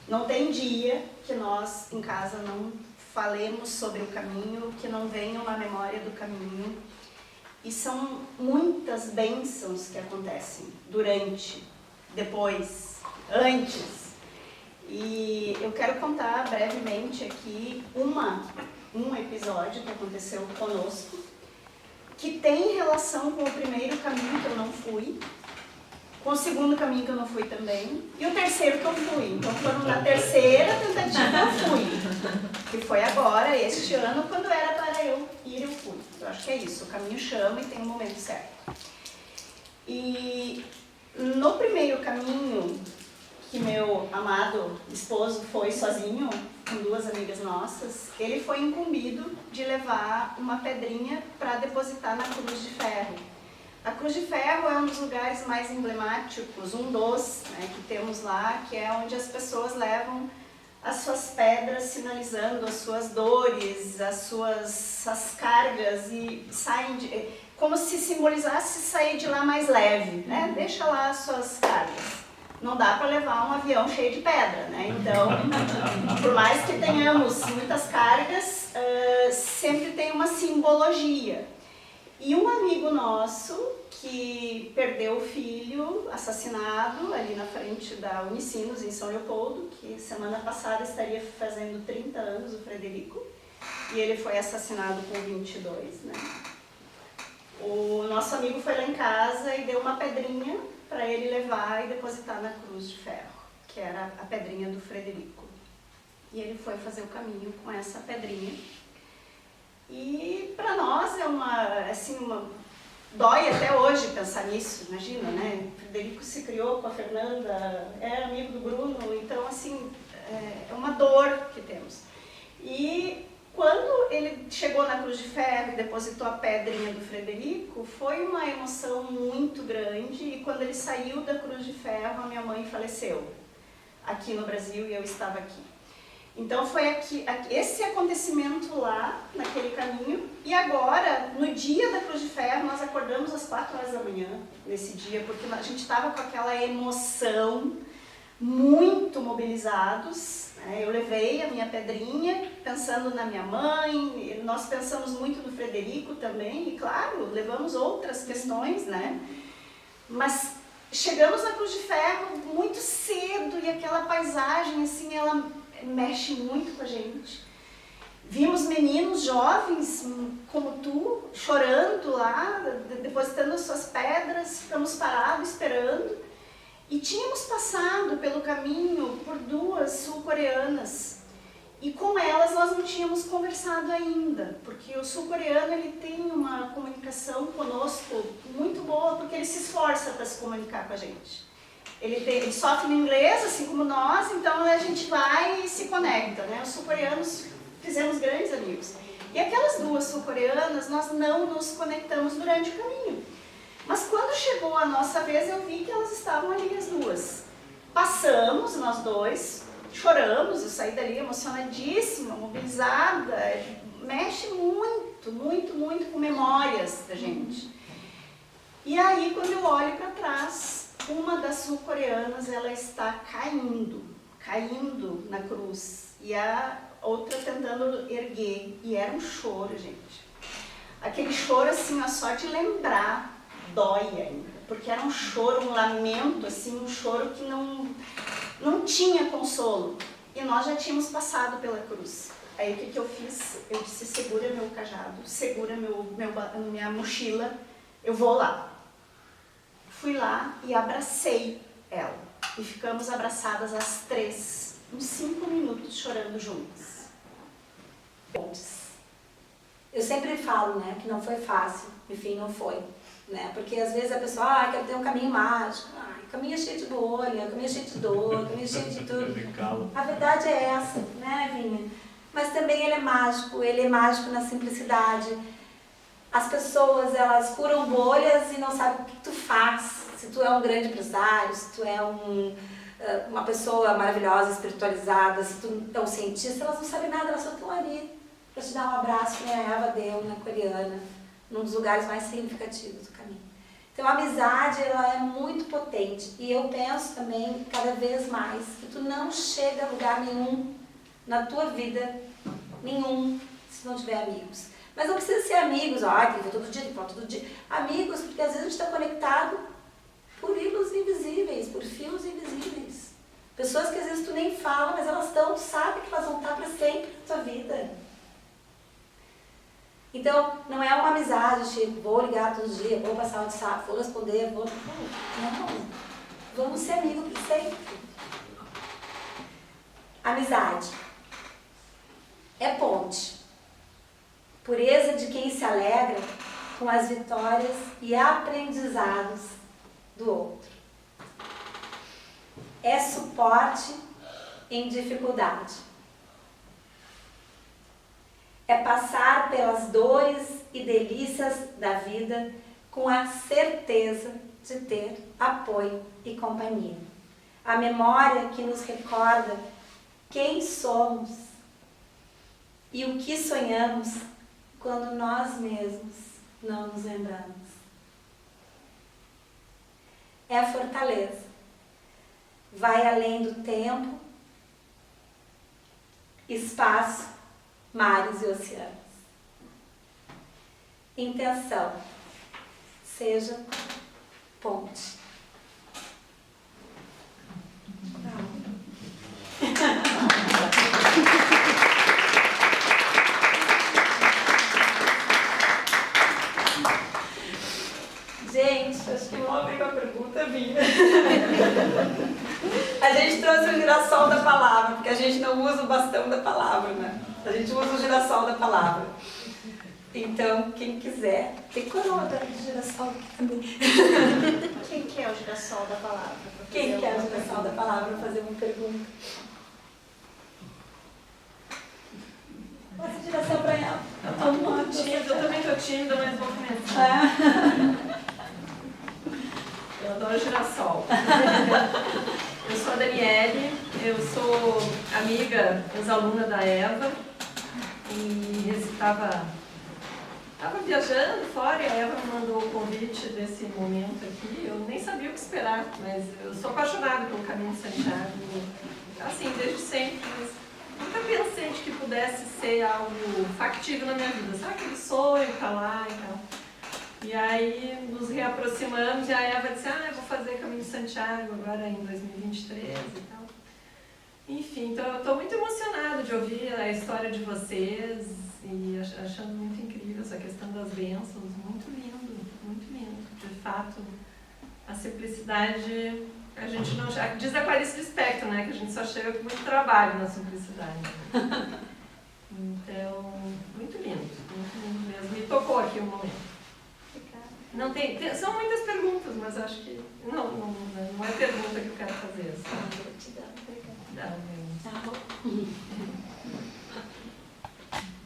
Não tem dia que nós em casa não falemos sobre o caminho, que não venha uma memória do caminho. E são muitas bênçãos que acontecem durante, depois, antes. E eu quero contar brevemente aqui um episódio que aconteceu conosco, que tem relação com o primeiro caminho que eu não fui, com o segundo caminho que eu não fui também, e o terceiro que eu fui. Então foram na terceira tentativa eu fui, que foi agora, este ano, quando era para eu ir, eu fui. Eu acho que é isso, o caminho chama e tem um momento certo. E no primeiro caminho, que meu amado esposo foi sozinho, com 2 amigas nossas, ele foi incumbido de levar uma pedrinha para depositar na Cruz de Ferro. A Cruz de Ferro é um dos lugares mais emblemáticos, um dos, né, que temos lá, que é onde as pessoas levam as suas pedras, sinalizando as suas dores, as cargas, e saem como se simbolizasse sair de lá mais leve, né? Deixa lá as suas cargas. Não dá para levar um avião cheio de pedra, né? Então, por mais que tenhamos muitas cargas, sempre tem uma simbologia. E um amigo nosso que perdeu o filho assassinado ali na frente da Unicinos, em São Leopoldo, que semana passada estaria fazendo 30 anos, o Frederico, e ele foi assassinado com 22, né? O nosso amigo foi lá em casa e deu uma pedrinha para ele levar e depositar na Cruz de Ferro, que era a pedrinha do Frederico. E ele foi fazer o caminho com essa pedrinha. E para nós é dói até hoje pensar nisso, imagina, né? O Frederico se criou com a Fernanda, era amigo do Bruno, então assim, é uma dor que temos. E quando ele chegou na Cruz de Ferro e depositou a pedrinha do Frederico, foi uma emoção muito grande, e quando ele saiu da Cruz de Ferro, a minha mãe faleceu aqui no Brasil e eu estava aqui. Então foi esse acontecimento lá, naquele caminho, e agora, no dia da Cruz de Ferro, nós acordamos às 4 horas da manhã, nesse dia, porque a gente estava com aquela emoção, muito mobilizados, né? Eu levei a minha pedrinha, pensando na minha mãe, nós pensamos muito no Frederico também, e claro, levamos outras questões, né? Mas chegamos na Cruz de Ferro muito cedo, e aquela paisagem, assim, ela mexe muito com a gente. Vimos meninos jovens como tu, chorando lá, depositando as suas pedras, ficamos parados esperando. E tínhamos passado pelo caminho por 2 sul-coreanas. E com elas nós não tínhamos conversado ainda, porque o sul-coreano ele tem uma comunicação conosco muito boa, porque ele se esforça para se comunicar com a gente. Ele sofre no inglês, assim como nós, então a gente vai e se conecta, né? Os sul-coreanos fizemos grandes amigos. E aquelas 2 sul-coreanas, nós não nos conectamos durante o caminho. Mas quando chegou a nossa vez, eu vi que elas estavam ali, as 2. Passamos, nós dois, choramos, eu saí dali emocionadíssima, mobilizada, mexe muito, muito, muito com memórias da gente. E aí, quando eu olho para trás, uma das sul-coreanas, ela está caindo na cruz, e a outra tentando erguer, e era um choro, gente. Aquele choro, assim, ó, só de lembrar, dói ainda, porque era um choro, um lamento, assim, um choro que não tinha consolo, e nós já tínhamos passado pela cruz. Aí o que eu fiz? Eu disse, segura meu cajado, segura minha mochila, eu vou lá. Fui lá e abracei ela. E ficamos abraçadas as 3, uns 5 minutos chorando juntas. Eu sempre falo, né, que não foi fácil. Enfim, não foi. Né? Porque às vezes a pessoa, quer ter um caminho mágico. O caminho é cheio de bolha, o caminho é cheio de dor, o caminho é cheio de tudo. A verdade é essa, né, Vinha? Mas também ele é mágico na simplicidade. As pessoas, elas curam bolhas e não sabem o que tu faz. Se tu é um grande empresário, se tu é uma pessoa maravilhosa, espiritualizada, se tu é um cientista, elas não sabem nada, elas só estão ali para te dar um abraço, que a Eva deu na coreana, num dos lugares mais significativos do caminho. Então a amizade, ela é muito potente. E eu penso também, cada vez mais, que tu não chega a lugar nenhum na tua vida, nenhum, se não tiver amigos. Mas não precisa ser amigos, tem que ver todo dia, todo dia. Amigos, porque às vezes a gente está conectado por hilos invisíveis, por fios invisíveis. Pessoas que às vezes tu nem fala, mas elas estão, tu sabe que elas vão estar para sempre na tua vida. Então, não é uma amizade, tipo, vou ligar todo dia, vou passar o WhatsApp, vou responder, vou... Não, vamos ser amigos por sempre. Amizade é ponte. Pureza de quem se alegra com as vitórias e aprendizados do outro. É suporte em dificuldade. É passar pelas dores e delícias da vida com a certeza de ter apoio e companhia. A memória que nos recorda quem somos e o que sonhamos quando nós mesmos não nos lembramos. É a fortaleza. Vai além do tempo, espaço, mares e oceanos. Intenção. Seja ponte. Gente, acho que vamos abrir com a pergunta minha. A gente trouxe o girassol da palavra, porque a gente não usa o bastão da palavra, né? A gente usa o girassol da palavra. Então, quem quiser, tem coroa de girassol aqui também. Quem quer o girassol da palavra? Quem quer o girassol da palavra para fazer uma pergunta? Passa a girassol para ela. Eu também estou tímida, mas vou começar. Eu adoro girassol. Eu sou a Daniele, eu sou amiga, ex-aluna da Eva e estava viajando fora e a Eva me mandou o convite desse momento aqui. Eu nem sabia o que esperar, mas eu sou apaixonada pelo Caminho de Santiago, assim, desde sempre, mas nunca pensei de que pudesse ser algo factível na minha vida, sabe aquele sonho pra lá e tal. E aí nos reaproximamos e a Eva disse, eu vou fazer Caminho de Santiago agora em 2023 e tal. Enfim, então eu estou muito emocionada de ouvir a história de vocês e achando muito incrível essa questão das bênçãos, muito lindo, muito lindo. De fato, a simplicidade, a gente não... Diz a Clarice Lispector, né, que a gente só chega com muito trabalho na simplicidade. Então, muito lindo mesmo. Me tocou aqui um momento. Não são muitas perguntas, mas acho que não é pergunta que eu quero fazer.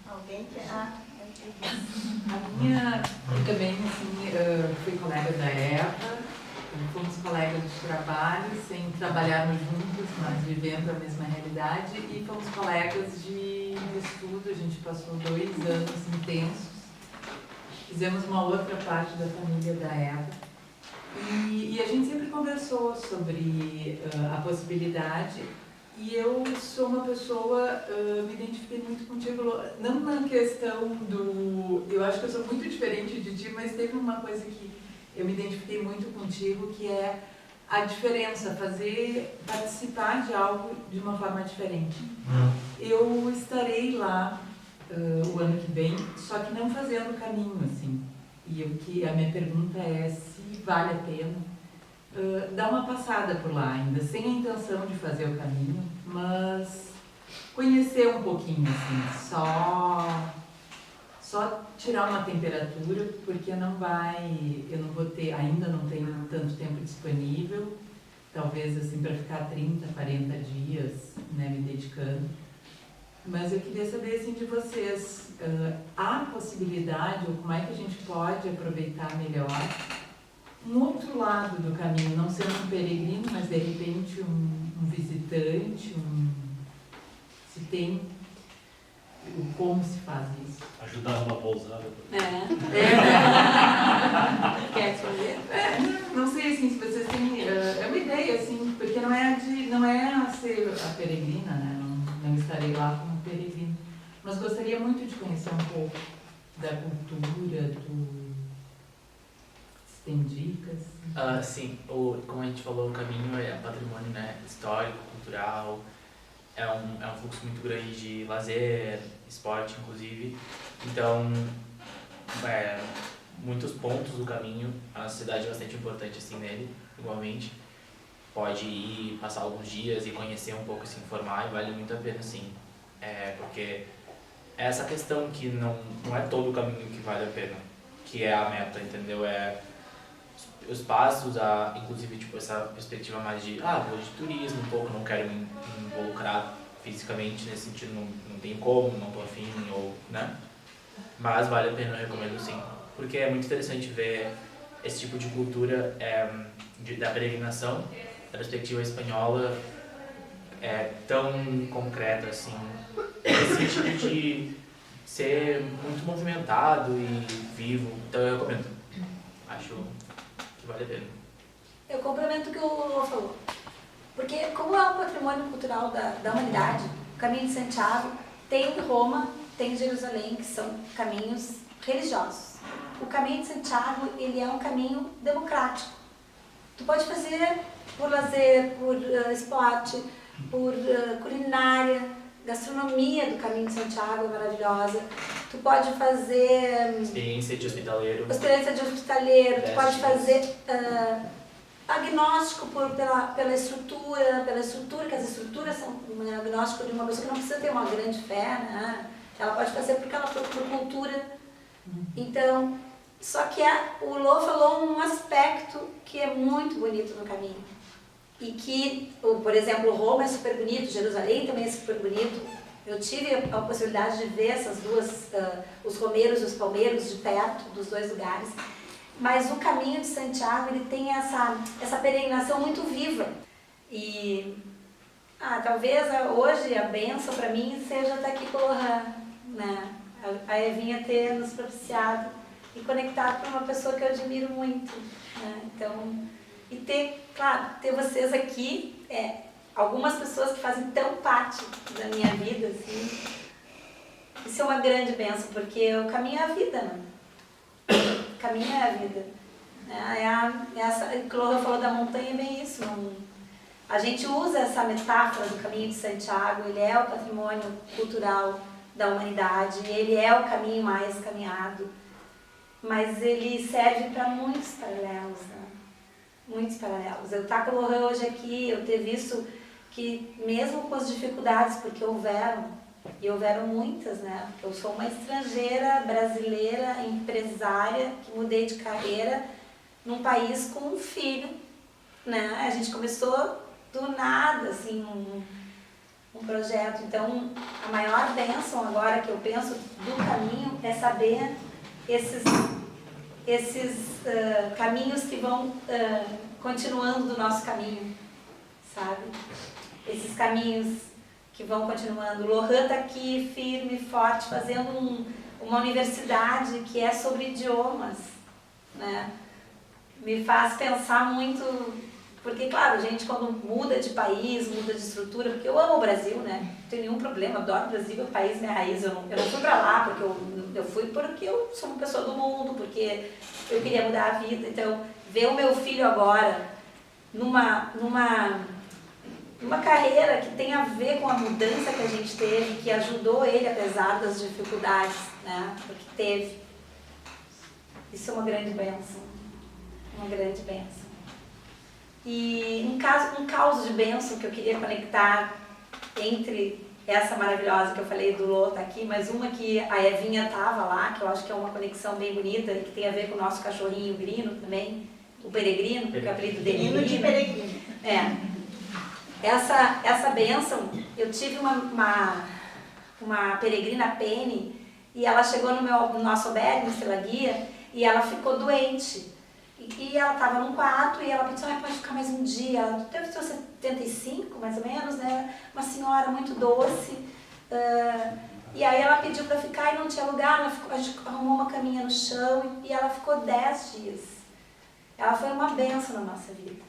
Alguém quer? A minha, eu também assim, fui colega da Eva fomos colegas de trabalho, sem trabalharmos juntos, mas vivendo a mesma realidade, e fomos colegas de estudo. A gente passou 2 anos intensos, fizemos uma outra parte da família da Eva, e a gente sempre conversou sobre a possibilidade. E eu sou uma pessoa, me identifiquei muito contigo, não na questão do... Eu acho que eu sou muito diferente de ti, mas teve uma coisa que eu me identifiquei muito contigo, que é a diferença, participar de algo de uma forma diferente. Eu estarei lá o ano que vem, só que não fazendo o caminho, assim. E a minha pergunta é se vale a pena dar uma passada por lá ainda, sem a intenção de fazer o caminho, mas conhecer um pouquinho, assim, só tirar uma temperatura, porque eu não vou ter, ainda não tenho tanto tempo disponível, talvez assim para ficar 30, 40 dias, né, me dedicando. Mas eu queria saber assim de vocês, há possibilidade, ou como é que a gente pode aproveitar melhor um outro lado do caminho, não sendo um peregrino, mas de repente um visitante, se tem, como se faz isso? Ajudar uma pousada. Quer fazer? Não sei assim, se vocês têm, é uma ideia assim, porque não é ser a peregrina, né? Não estarei lá como peregrino, mas gostaria muito de conhecer um pouco da cultura, tem dicas? Sim, como a gente falou, o caminho é patrimônio, né, histórico, cultural, é um fluxo muito grande de lazer, esporte, inclusive. Então, muitos pontos do caminho, a cidade é bastante importante assim nele, igualmente. Pode ir, passar alguns dias e conhecer um pouco, se informar, e vale muito a pena, sim. Porque é essa questão que não é todo o caminho que vale a pena, que é a meta, entendeu? Os passos, inclusive tipo, essa perspectiva mais de vou de turismo um pouco, não quero me involucrar fisicamente nesse sentido, não tem como, não tô afim, ou, né? Mas vale a pena, eu recomendo sim, porque é muito interessante ver esse tipo de cultura da peregrinação, da perspectiva espanhola, tão concreta assim, nesse sentido de ser muito movimentado e vivo, então eu recomendo, acho que vale a pena. Eu complemento o que o Lô falou. Porque como é um patrimônio cultural da humanidade, o Caminho de Santiago tem Roma, tem Jerusalém, que são caminhos religiosos. O Caminho de Santiago, ele é um caminho democrático. Tu pode fazer por lazer, por esporte, por culinária, gastronomia do Caminho de Santiago é maravilhosa. Tu pode fazer... Experiência de hospitaleiro. Tu pode fazer agnóstico pela estrutura, que as estruturas são um agnóstico de uma pessoa que não precisa ter uma grande fé, né? Ela pode fazer porque ela por cultura. Então, só que o Lô falou um aspecto que é muito bonito no caminho. E que, por exemplo, Roma é super bonito, Jerusalém também é super bonito. Eu tive a possibilidade de ver essas duas, os romeiros e os palmeiros de perto, dos dois lugares. Mas o Caminho de Santiago, ele tem essa peregrinação muito viva. E talvez hoje a bênção para mim seja estar aqui com o Lohan, né? A Evinha ter nos propiciado e conectado com uma pessoa que eu admiro muito, né? Então, e ter vocês aqui, algumas pessoas que fazem tão parte da minha vida, assim, isso é uma grande bênção, porque o caminho é a vida, né? O caminho é a vida. O que o Lohan falou da montanha é bem isso. A gente usa essa metáfora do Caminho de Santiago, ele é o patrimônio cultural da humanidade, ele é o caminho mais caminhado, mas ele serve para muitos paralelos, né? Muitos paralelos. Eu estar com o Lohan hoje aqui, eu ter visto que mesmo com as dificuldades, porque houveram muitas, né? Porque eu sou uma estrangeira, brasileira, empresária, que mudei de carreira num país com um filho, né? A gente começou do nada, assim, um projeto. Então, a maior bênção agora que eu penso do caminho é saber esses esses caminhos que vão continuando do nosso caminho, sabe? Esses caminhos que vão continuando. O Lohan está aqui firme, forte, fazendo uma universidade que é sobre idiomas, né? Me faz pensar muito, porque, claro, a gente quando muda de país, muda de estrutura, porque eu amo o Brasil, né? Não tenho nenhum problema, adoro o Brasil, é o país, minha raiz. Eu não fui pra lá porque eu fui porque eu sou uma pessoa do mundo, porque eu queria mudar a vida. Então, ver o meu filho agora numa carreira que tem a ver com a mudança que a gente teve, que ajudou ele apesar das dificuldades, né? Porque teve. Isso é uma grande bênção. Uma grande bênção. E um caos de bênção que eu queria conectar entre essa maravilhosa que eu falei do Lô tá aqui, mas uma que a Evinha tava lá, que eu acho que é uma conexão bem bonita e que tem a ver com o nosso cachorrinho Grino também, o Peregrino, que é o apelido dele. Grino de Peregrino. Essa bênção, eu tive uma peregrina Penny e ela chegou no nosso albergue, no Estrela Guia, e ela ficou doente. E ela estava num quarto e ela pensou, pode ficar mais um dia. Ela deve ter 75, mais ou menos, né? Uma senhora muito doce. E aí ela pediu para ficar e não tinha lugar. A gente arrumou uma caminha no chão e ela ficou 10 dias. Ela foi uma bênção na nossa vida.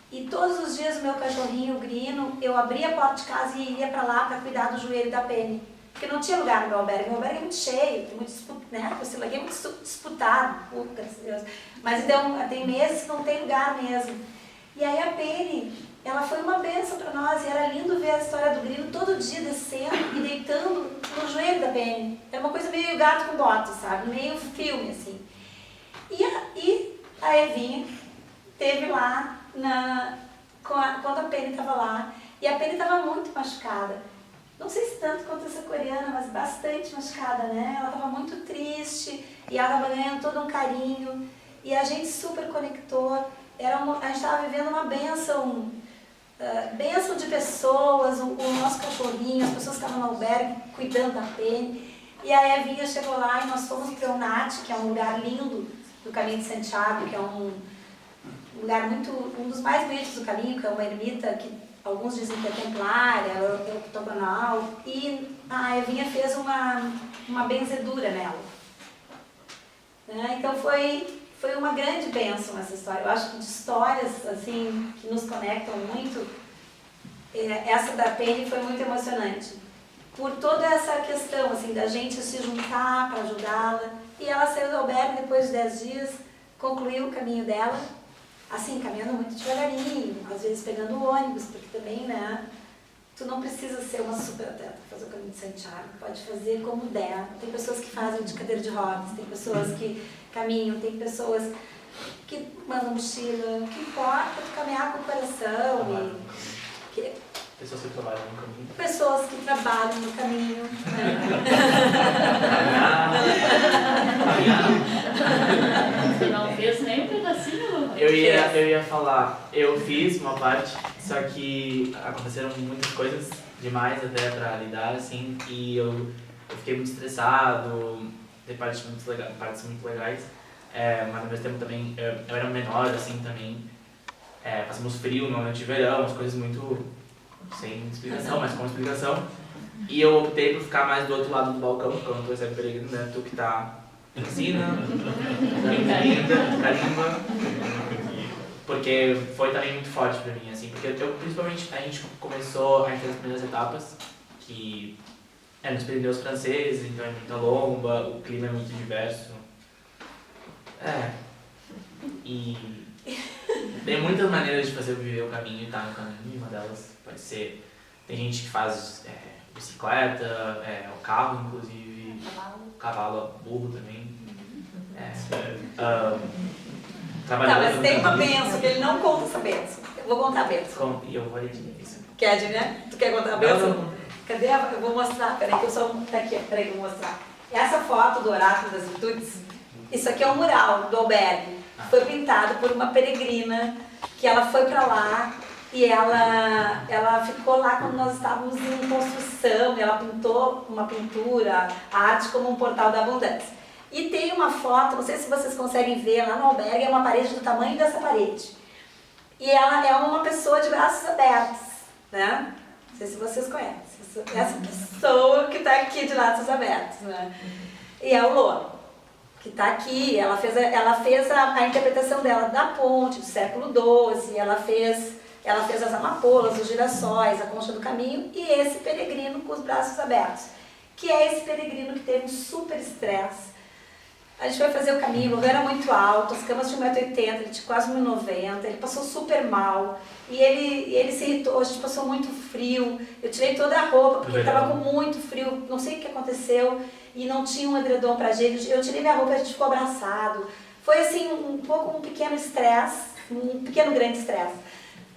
E todos os dias o meu cachorrinho, o Grino, eu abria a porta de casa e ia para lá para cuidar do joelho da Penny. Porque não tinha lugar no meu albergue. Meu albergue é muito cheio, tem muito né? O Estrela Guia é muito disputado, graças a Deus. Mas então, tem meses que não tem lugar mesmo. E aí a Penny, ela foi uma bênção para nós. E era lindo ver a história do Grilo todo dia descendo e deitando no joelho da Penny. Era uma coisa meio gato com botas, sabe? Meio filme, assim. E a Evinha esteve lá quando a Penny estava lá. E a Penny estava muito machucada. Não sei se tanto quanto essa coreana, mas bastante machucada, né? Ela estava muito triste e ela estava ganhando todo um carinho. E a gente super conectou. A gente estava vivendo uma bênção de pessoas, o nosso cachorrinho, as pessoas que estavam no albergue cuidando da Penny. E a Evinha chegou lá e nós fomos para o Eunate, que é um lugar lindo do Caminho de Santiago, que é um lugar um dos mais bonitos do caminho, que é uma ermita que alguns dizem que é templária, é octogonal, e a Evinha fez uma benzedura nela. Então foi uma grande bênção essa história. Eu acho que de histórias assim, que nos conectam muito, essa da Penny foi muito emocionante. Por toda essa questão assim, da gente se juntar para ajudá-la. E ela saiu do albergue depois de 10 dias, concluiu o caminho dela, assim, caminhando muito devagarinho, às vezes pegando ônibus, porque também, né, tu não precisa ser uma super atleta para fazer o caminho de Santiago, pode fazer como der. Tem pessoas que fazem de cadeira de rodas, tem pessoas que caminham, tem pessoas que mandam mochila, o que importa é tu caminhar com o coração Pessoas que trabalham no caminho. Pessoas que trabalham no caminho. Você não fez nem um pedacinho? Eu ia falar, eu fiz uma parte, só que aconteceram muitas coisas demais até pra lidar, assim, e eu fiquei muito estressado, tem partes muito legais, mas ao mesmo tempo também, eu era menor, assim, também, passamos frio no ano de verão, as coisas muito sem explicação, mas com explicação, e eu optei por ficar mais do outro lado do balcão, porque eu não tô recebendo peregrino, né, tu que tá ensina, carimba, porque foi também muito forte pra mim, assim, porque principalmente a gente começou a entrar nas primeiras etapas, que é nos Pirineus franceses, então é muita lomba, o clima é muito diverso, e tem muitas maneiras de fazer viver o caminho e estar no caminho, e uma delas pode ser, tem gente que faz bicicleta, o carro inclusive, cavalo, burro também. Tá, mas tem uma benção que ele não conta essa benção. Eu vou contar a benção. E eu vou adivinhar isso. Quer, né? Tu quer contar a benção? Não. Cadê? Eu vou mostrar, peraí que eu só... Tá aqui, peraí que eu vou mostrar. Essa foto do Oráculo das Virtudes, isso aqui é um mural do albergue. Foi pintado por uma peregrina, que ela foi pra lá e ela ficou lá quando nós estávamos em construção, e ela pintou uma pintura, a arte como um portal da abundância. E tem uma foto, não sei se vocês conseguem ver lá no albergue, é uma parede do tamanho dessa parede. E ela é uma pessoa de braços abertos, né? Não sei se vocês conhecem. Essa pessoa que está aqui de braços abertos, né? E é o Lô, que está aqui. Ela fez a interpretação dela da ponte do século XII, ela fez as amapolas, os girassóis, a concha do caminho e esse peregrino com os braços abertos, que é esse peregrino que teve um super estresse. A gente foi fazer o caminho, o lugar era muito alto, as camas tinham 1,80 m, ele tinha quase 1,90 m, ele passou super mal. E ele se irritou, a gente passou muito frio, eu tirei toda a roupa porque estava com muito frio, não sei o que aconteceu, e não tinha um edredom pra gente, eu tirei minha roupa e a gente ficou abraçado. Foi assim, um pequeno estresse, um pequeno grande estresse.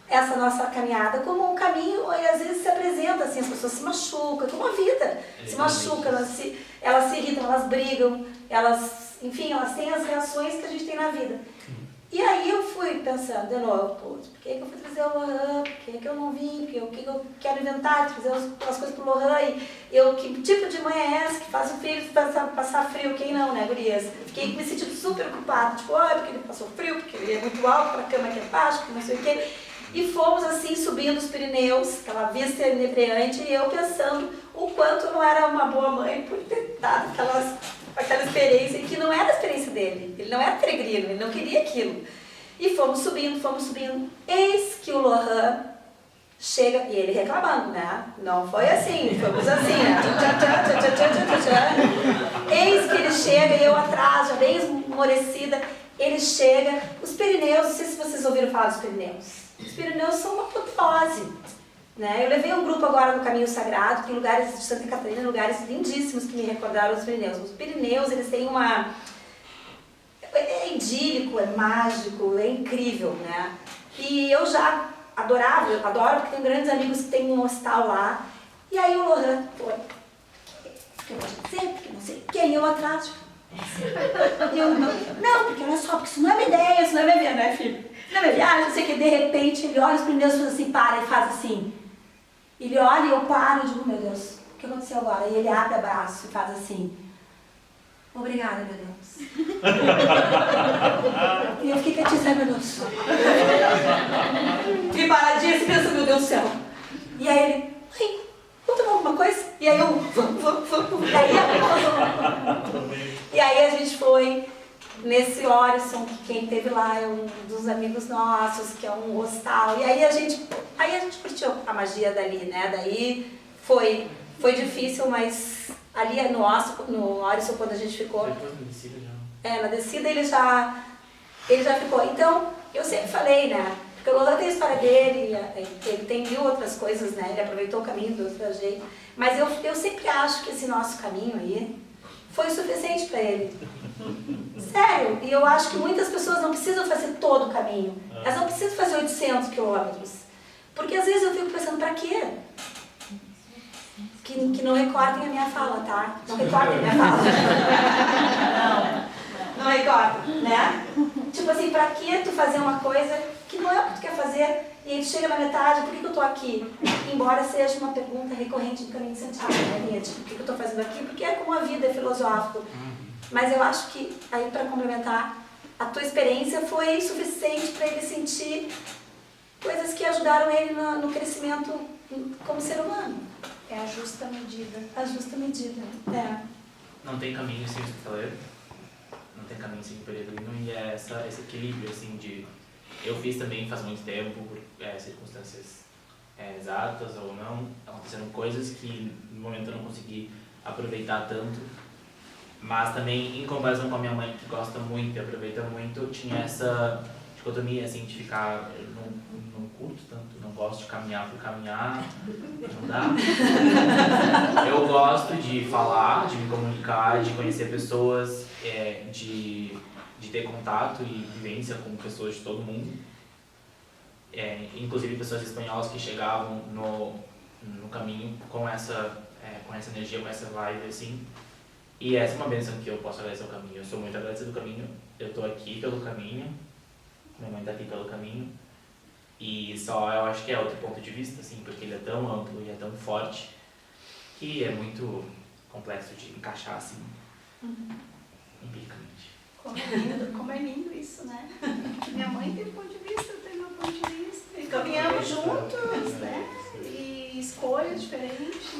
Essa nossa caminhada, como um caminho, e às vezes se apresenta assim, as pessoas se machucam, como a vida, se machucam, elas se irritam, elas brigam, enfim, elas têm as reações que a gente tem na vida. E aí eu fui pensando de novo, por que eu fui trazer o Lohan, por que eu não vim, por que eu quero inventar, de fazer as coisas pro Lohan, e que tipo de mãe é essa que faz o filho passar frio, quem não, né, gurias? Fiquei me sentindo super ocupada, tipo, porque ele passou frio, porque ele é muito alto, a cama aqui é baixa, porque não sei o quê. E fomos assim, subindo os Pirineus, aquela vista inebriante, e eu pensando o quanto eu não era uma boa mãe por ter dado aquela experiência, que não era a experiência dele. Ele não era peregrino, ele não queria aquilo. E fomos subindo. Eis que o Lohan chega, e ele reclamando, né? Não foi assim, fomos assim, né? Eis que ele chega, e eu atrás, já bem esmorecida, ele chega. Os Pirineus, não sei se vocês ouviram falar dos Pirineus. Os Pirineus são uma apoteose, né? Eu levei um grupo agora no Caminho Sagrado, tem lugares de Santa Catarina, lugares lindíssimos que me recordaram os Pirineus. Os Pirineus, eles têm é idílico, é mágico, é incrível, né? E eu já adoro, porque tenho grandes amigos que têm um hostal lá. E aí o Lohan foi, porque eu vou te dizer, porque não sei quem, eu atrás. E eu não, porque olha só, porque isso não é minha ideia, isso não é minha vida, né, filho? Não é minha viagem, não sei o que, de repente ele olha os Pirineus e faz assim, para e faz assim. Ele olha e eu paro e digo, meu Deus, o que aconteceu agora? E ele abre o braço e faz assim, obrigada, meu Deus. E eu fiquei quietinha, meu Deus. Fiquei paradinha assim, pensando, meu Deus do céu. E aí ele, mãe, vamos tomar alguma coisa? E aí eu, vamos. E aí a gente foi nesse Orison, que quem teve lá é um dos amigos nossos, que é um hostal. E aí a gente curtiu a magia dali, né? Daí foi difícil, mas ali no Orison, quando a gente ficou... Depois na descida já. Na descida ele já ficou. Então, eu sempre falei, né? Porque o Lohan tem a história dele, ele tem 1000 outras coisas, né? Ele aproveitou o caminho do outro jeito. Mas eu sempre acho que esse nosso caminho aí foi suficiente para ele. Sério, e eu acho que muitas pessoas não precisam fazer todo o caminho. Elas não precisam fazer 800 quilômetros. Porque às vezes eu fico pensando, pra quê? Que não recortem a minha fala, tá? Não recortem a minha fala. Não recortem, né? Tipo assim, pra que tu fazer uma coisa que não é o que tu quer fazer e aí tu chega na metade, por que eu tô aqui? Embora seja uma pergunta recorrente do Caminho de Santiago, né, Lia? Tipo, por que eu tô fazendo aqui? Porque é como a vida, é filosófico. Mas eu acho que, aí para complementar, a tua experiência foi suficiente para ele sentir coisas que ajudaram ele no crescimento como ser humano. É a justa medida. A justa medida, é. Não tem caminho sem hospitaleiro, não tem caminho sem peregrino, e é esse equilíbrio, assim, de... Eu fiz também faz muito tempo, por circunstâncias exatas ou não, aconteceram coisas que no momento eu não consegui aproveitar tanto. Mas também, em comparação com a minha mãe, que gosta muito e aproveita muito, tinha essa dicotomia, assim, de ficar... Eu não curto tanto, não gosto de caminhar por caminhar, não dá. Eu gosto de falar, de me comunicar, de conhecer pessoas, de ter contato e vivência com pessoas de todo mundo. Inclusive pessoas espanholas que chegavam no caminho com essa energia, com essa vibe, assim. E essa é uma bênção que eu posso agradecer ao caminho. Eu sou muito agradecido do caminho. Eu estou aqui pelo caminho. Minha mãe está aqui pelo caminho. E só eu acho que é outro ponto de vista, assim, porque ele é tão amplo e é tão forte que é muito complexo de encaixar, assim. empiricamente. Como é lindo isso, né? Minha mãe tem um ponto de vista, eu tenho meu ponto de vista. E caminhamos juntos, né? E escolhas diferentes.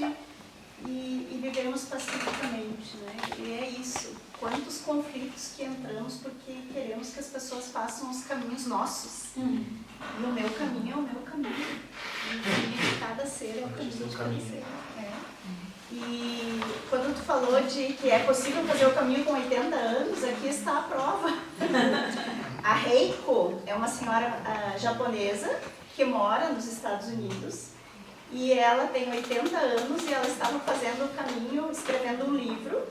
E vivemos pacificamente, né? E é isso. Quantos conflitos que entramos porque queremos que as pessoas façam os caminhos nossos. E o meu caminho é o meu caminho. E o caminho de cada ser é o caminho de cada ser. E quando tu falou de que é possível fazer o caminho com 80 anos, aqui está a prova. A Reiko é uma senhora japonesa que mora nos Estados Unidos. E ela tem 80 anos e ela estava fazendo o caminho, escrevendo um livro.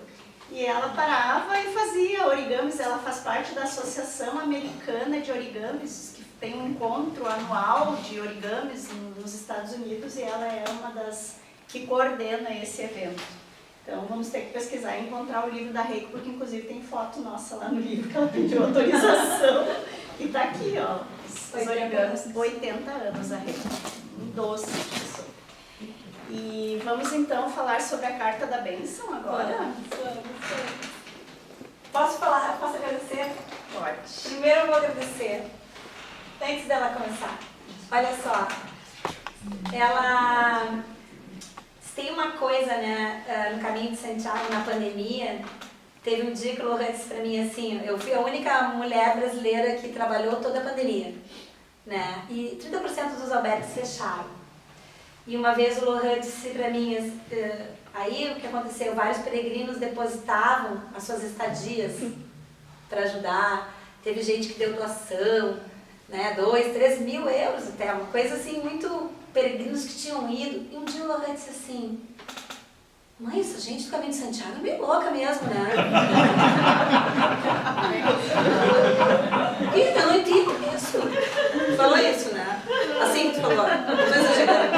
E ela parava e fazia origamis. Ela faz parte da Associação Americana de Origamis, que tem um encontro anual de origamis nos Estados Unidos. E ela é uma das que coordena esse evento. Então vamos ter que pesquisar e encontrar o livro da Reiko, porque inclusive tem foto nossa lá no livro que ela pediu autorização. E está aqui, ó, os origamis, 80 anos a Reiko. Um doce de pessoa. E vamos então falar sobre a Carta da Bênção agora? Posso falar? Posso agradecer? Pode. Primeiro eu vou agradecer, antes dela começar. Olha só, ela tem uma coisa, né, no caminho de Santiago, na pandemia, teve um dia que o Lohan disse pra mim assim, eu fui a única mulher brasileira que trabalhou toda a pandemia, né, e 30% dos albergues fecharam. E uma vez o Lohan disse pra mim, aí o que aconteceu, vários peregrinos depositavam as suas estadias para ajudar, teve gente que deu doação, né, 2, 3 mil euros até, uma coisa assim, muito peregrinos que tinham ido. E um dia o Lohan disse assim, mãe, essa gente do Caminho de Santiago é meio louca mesmo, né? E eu não entendo isso. Falou isso, né? Assim que tu falou, não tô exagerando.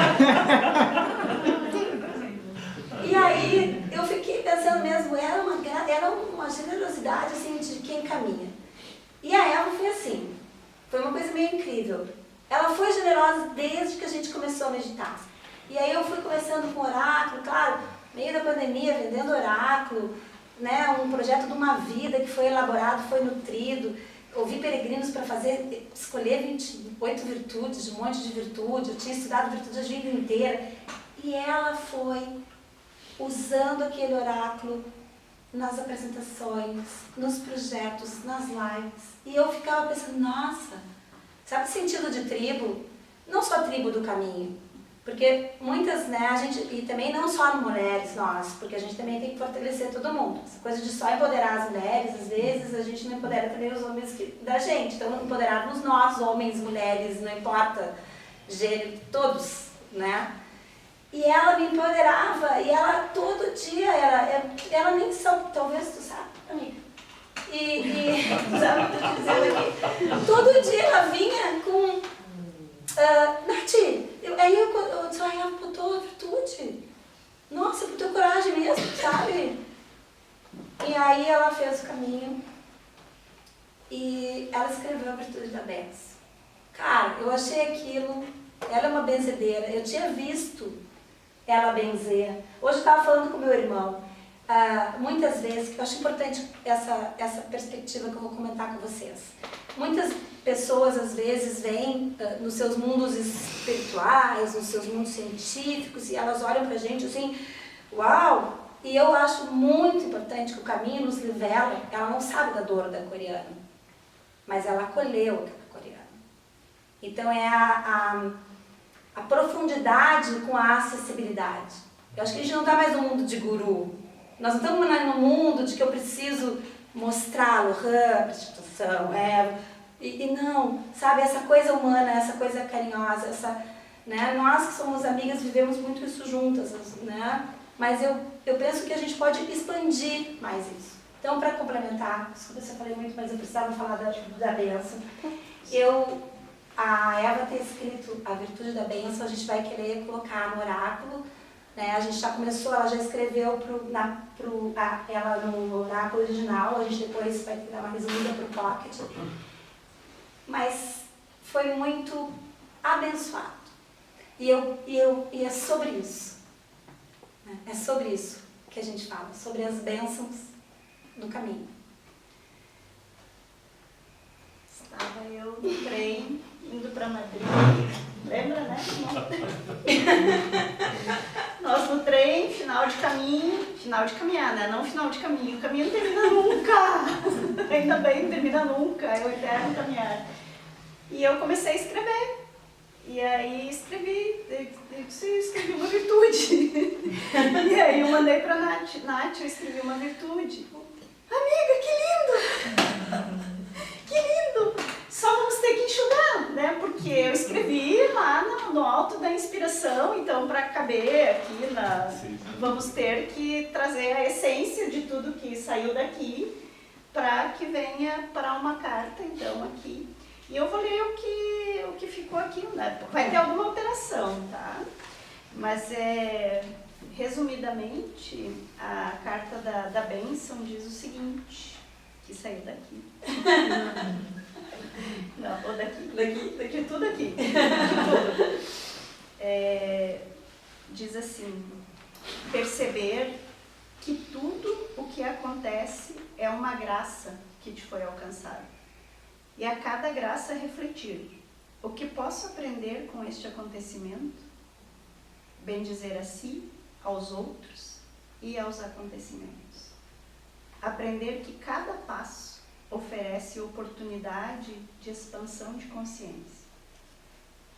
E aí eu fiquei pensando mesmo, era uma generosidade assim de quem caminha. E a Eva foi assim, foi uma coisa meio incrível. Ela foi generosa desde que a gente começou a meditar. E aí eu fui começando com oráculo, claro, meio da pandemia, vendendo oráculo, né, um projeto de uma vida que foi elaborado, foi nutrido. Ouvi peregrinos para escolher 28 virtudes, um monte de virtude. Eu tinha estudado virtude a vida inteira. E ela foi usando aquele oráculo nas apresentações, nos projetos, nas lives. E eu ficava pensando, nossa, sabe o sentido de tribo? Não só tribo do caminho. Porque muitas, né, a gente, e também não só mulheres, nós, porque a gente também tem que fortalecer todo mundo. Essa coisa de só empoderar as mulheres, às vezes a gente não empodera também os homens da gente. Então, empoderarmos nós, homens, mulheres, não importa gênero, todos, né? E ela me empoderava, e ela todo dia, ela nem sabe, talvez tu sabe, amiga. Sabe o que eu tô dizendo aqui? Todo dia ela vinha com... Nath, aí eu disse, ai, ela botou a virtude. Nossa, botou coragem mesmo, sabe? E aí ela fez o caminho e ela escreveu a virtude da benção. Cara, eu achei aquilo, ela é uma benzedeira, eu tinha visto ela benzer. Hoje eu estava falando com meu irmão, muitas vezes, eu acho importante essa perspectiva que eu vou comentar com vocês. Muitas pessoas, às vezes, vêm nos seus mundos espirituais, nos seus mundos científicos, e elas olham pra gente assim, uau! E eu acho muito importante que o caminho nos revela, ela não sabe da dor da coreana, mas ela acolheu aquela coreana. Então é a profundidade com a acessibilidade. Eu acho que a gente não está mais no mundo de guru. Nós não estamos mais no mundo de que eu preciso mostrar Lohan, prestação, e não, sabe, essa coisa humana, essa coisa carinhosa, né, nós que somos amigas vivemos muito isso juntas, né, mas eu penso que a gente pode expandir mais isso. Então, para complementar, desculpa se eu falei muito, mas eu precisava falar da bênção. A Eva tem escrito a virtude da bênção, a gente vai querer colocar no oráculo, né? A gente já começou, ela já escreveu ela no oráculo original, a gente depois vai dar uma resumida para o Pocket. Mas foi muito abençoado. E é sobre isso. Né? É sobre isso que a gente fala, sobre as bênçãos do caminho. eu no trem, indo para Madrid. Lembra, né? Nós no trem, final de caminhar, né? Não final de caminho. O caminho não termina nunca. Ainda bem, não termina nunca. É o eterno caminhar. E eu comecei a escrever. E aí escrevi uma virtude. E aí eu mandei para Nath, eu escrevi uma virtude. Amiga, que lindo! Que lindo! Só vamos ter que enxugar, né? Porque eu escrevi lá no alto da inspiração, então para caber aqui, vamos ter que trazer a essência de tudo que saiu daqui para que venha para uma carta, então, aqui. E eu vou ler o que ficou aqui, né? Vai ter alguma alteração, tá? Mas, resumidamente, a carta da bênção diz o seguinte, que saiu daqui. Não, ou daqui, tudo aqui. Tudo. Diz assim, perceber que tudo o que acontece é uma graça que te foi alcançada. E a cada graça refletir o que posso aprender com este acontecimento, bem dizer a si, aos outros e aos acontecimentos. Aprender que cada passo oferece oportunidade de expansão de consciência.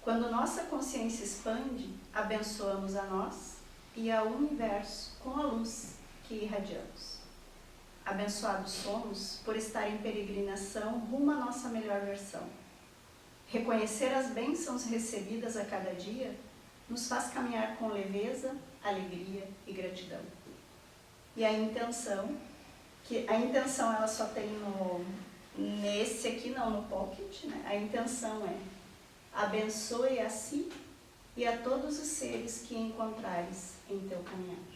Quando nossa consciência expande, abençoamos a nós e ao universo com a luz que irradiamos. Abençoados somos por estar em peregrinação rumo à nossa melhor versão. Reconhecer as bênçãos recebidas a cada dia nos faz caminhar com leveza, alegria e gratidão. E a intenção ela só tem nesse aqui, não no pocket, né? A intenção é: abençoe a si e a todos os seres que encontrares em teu caminhar.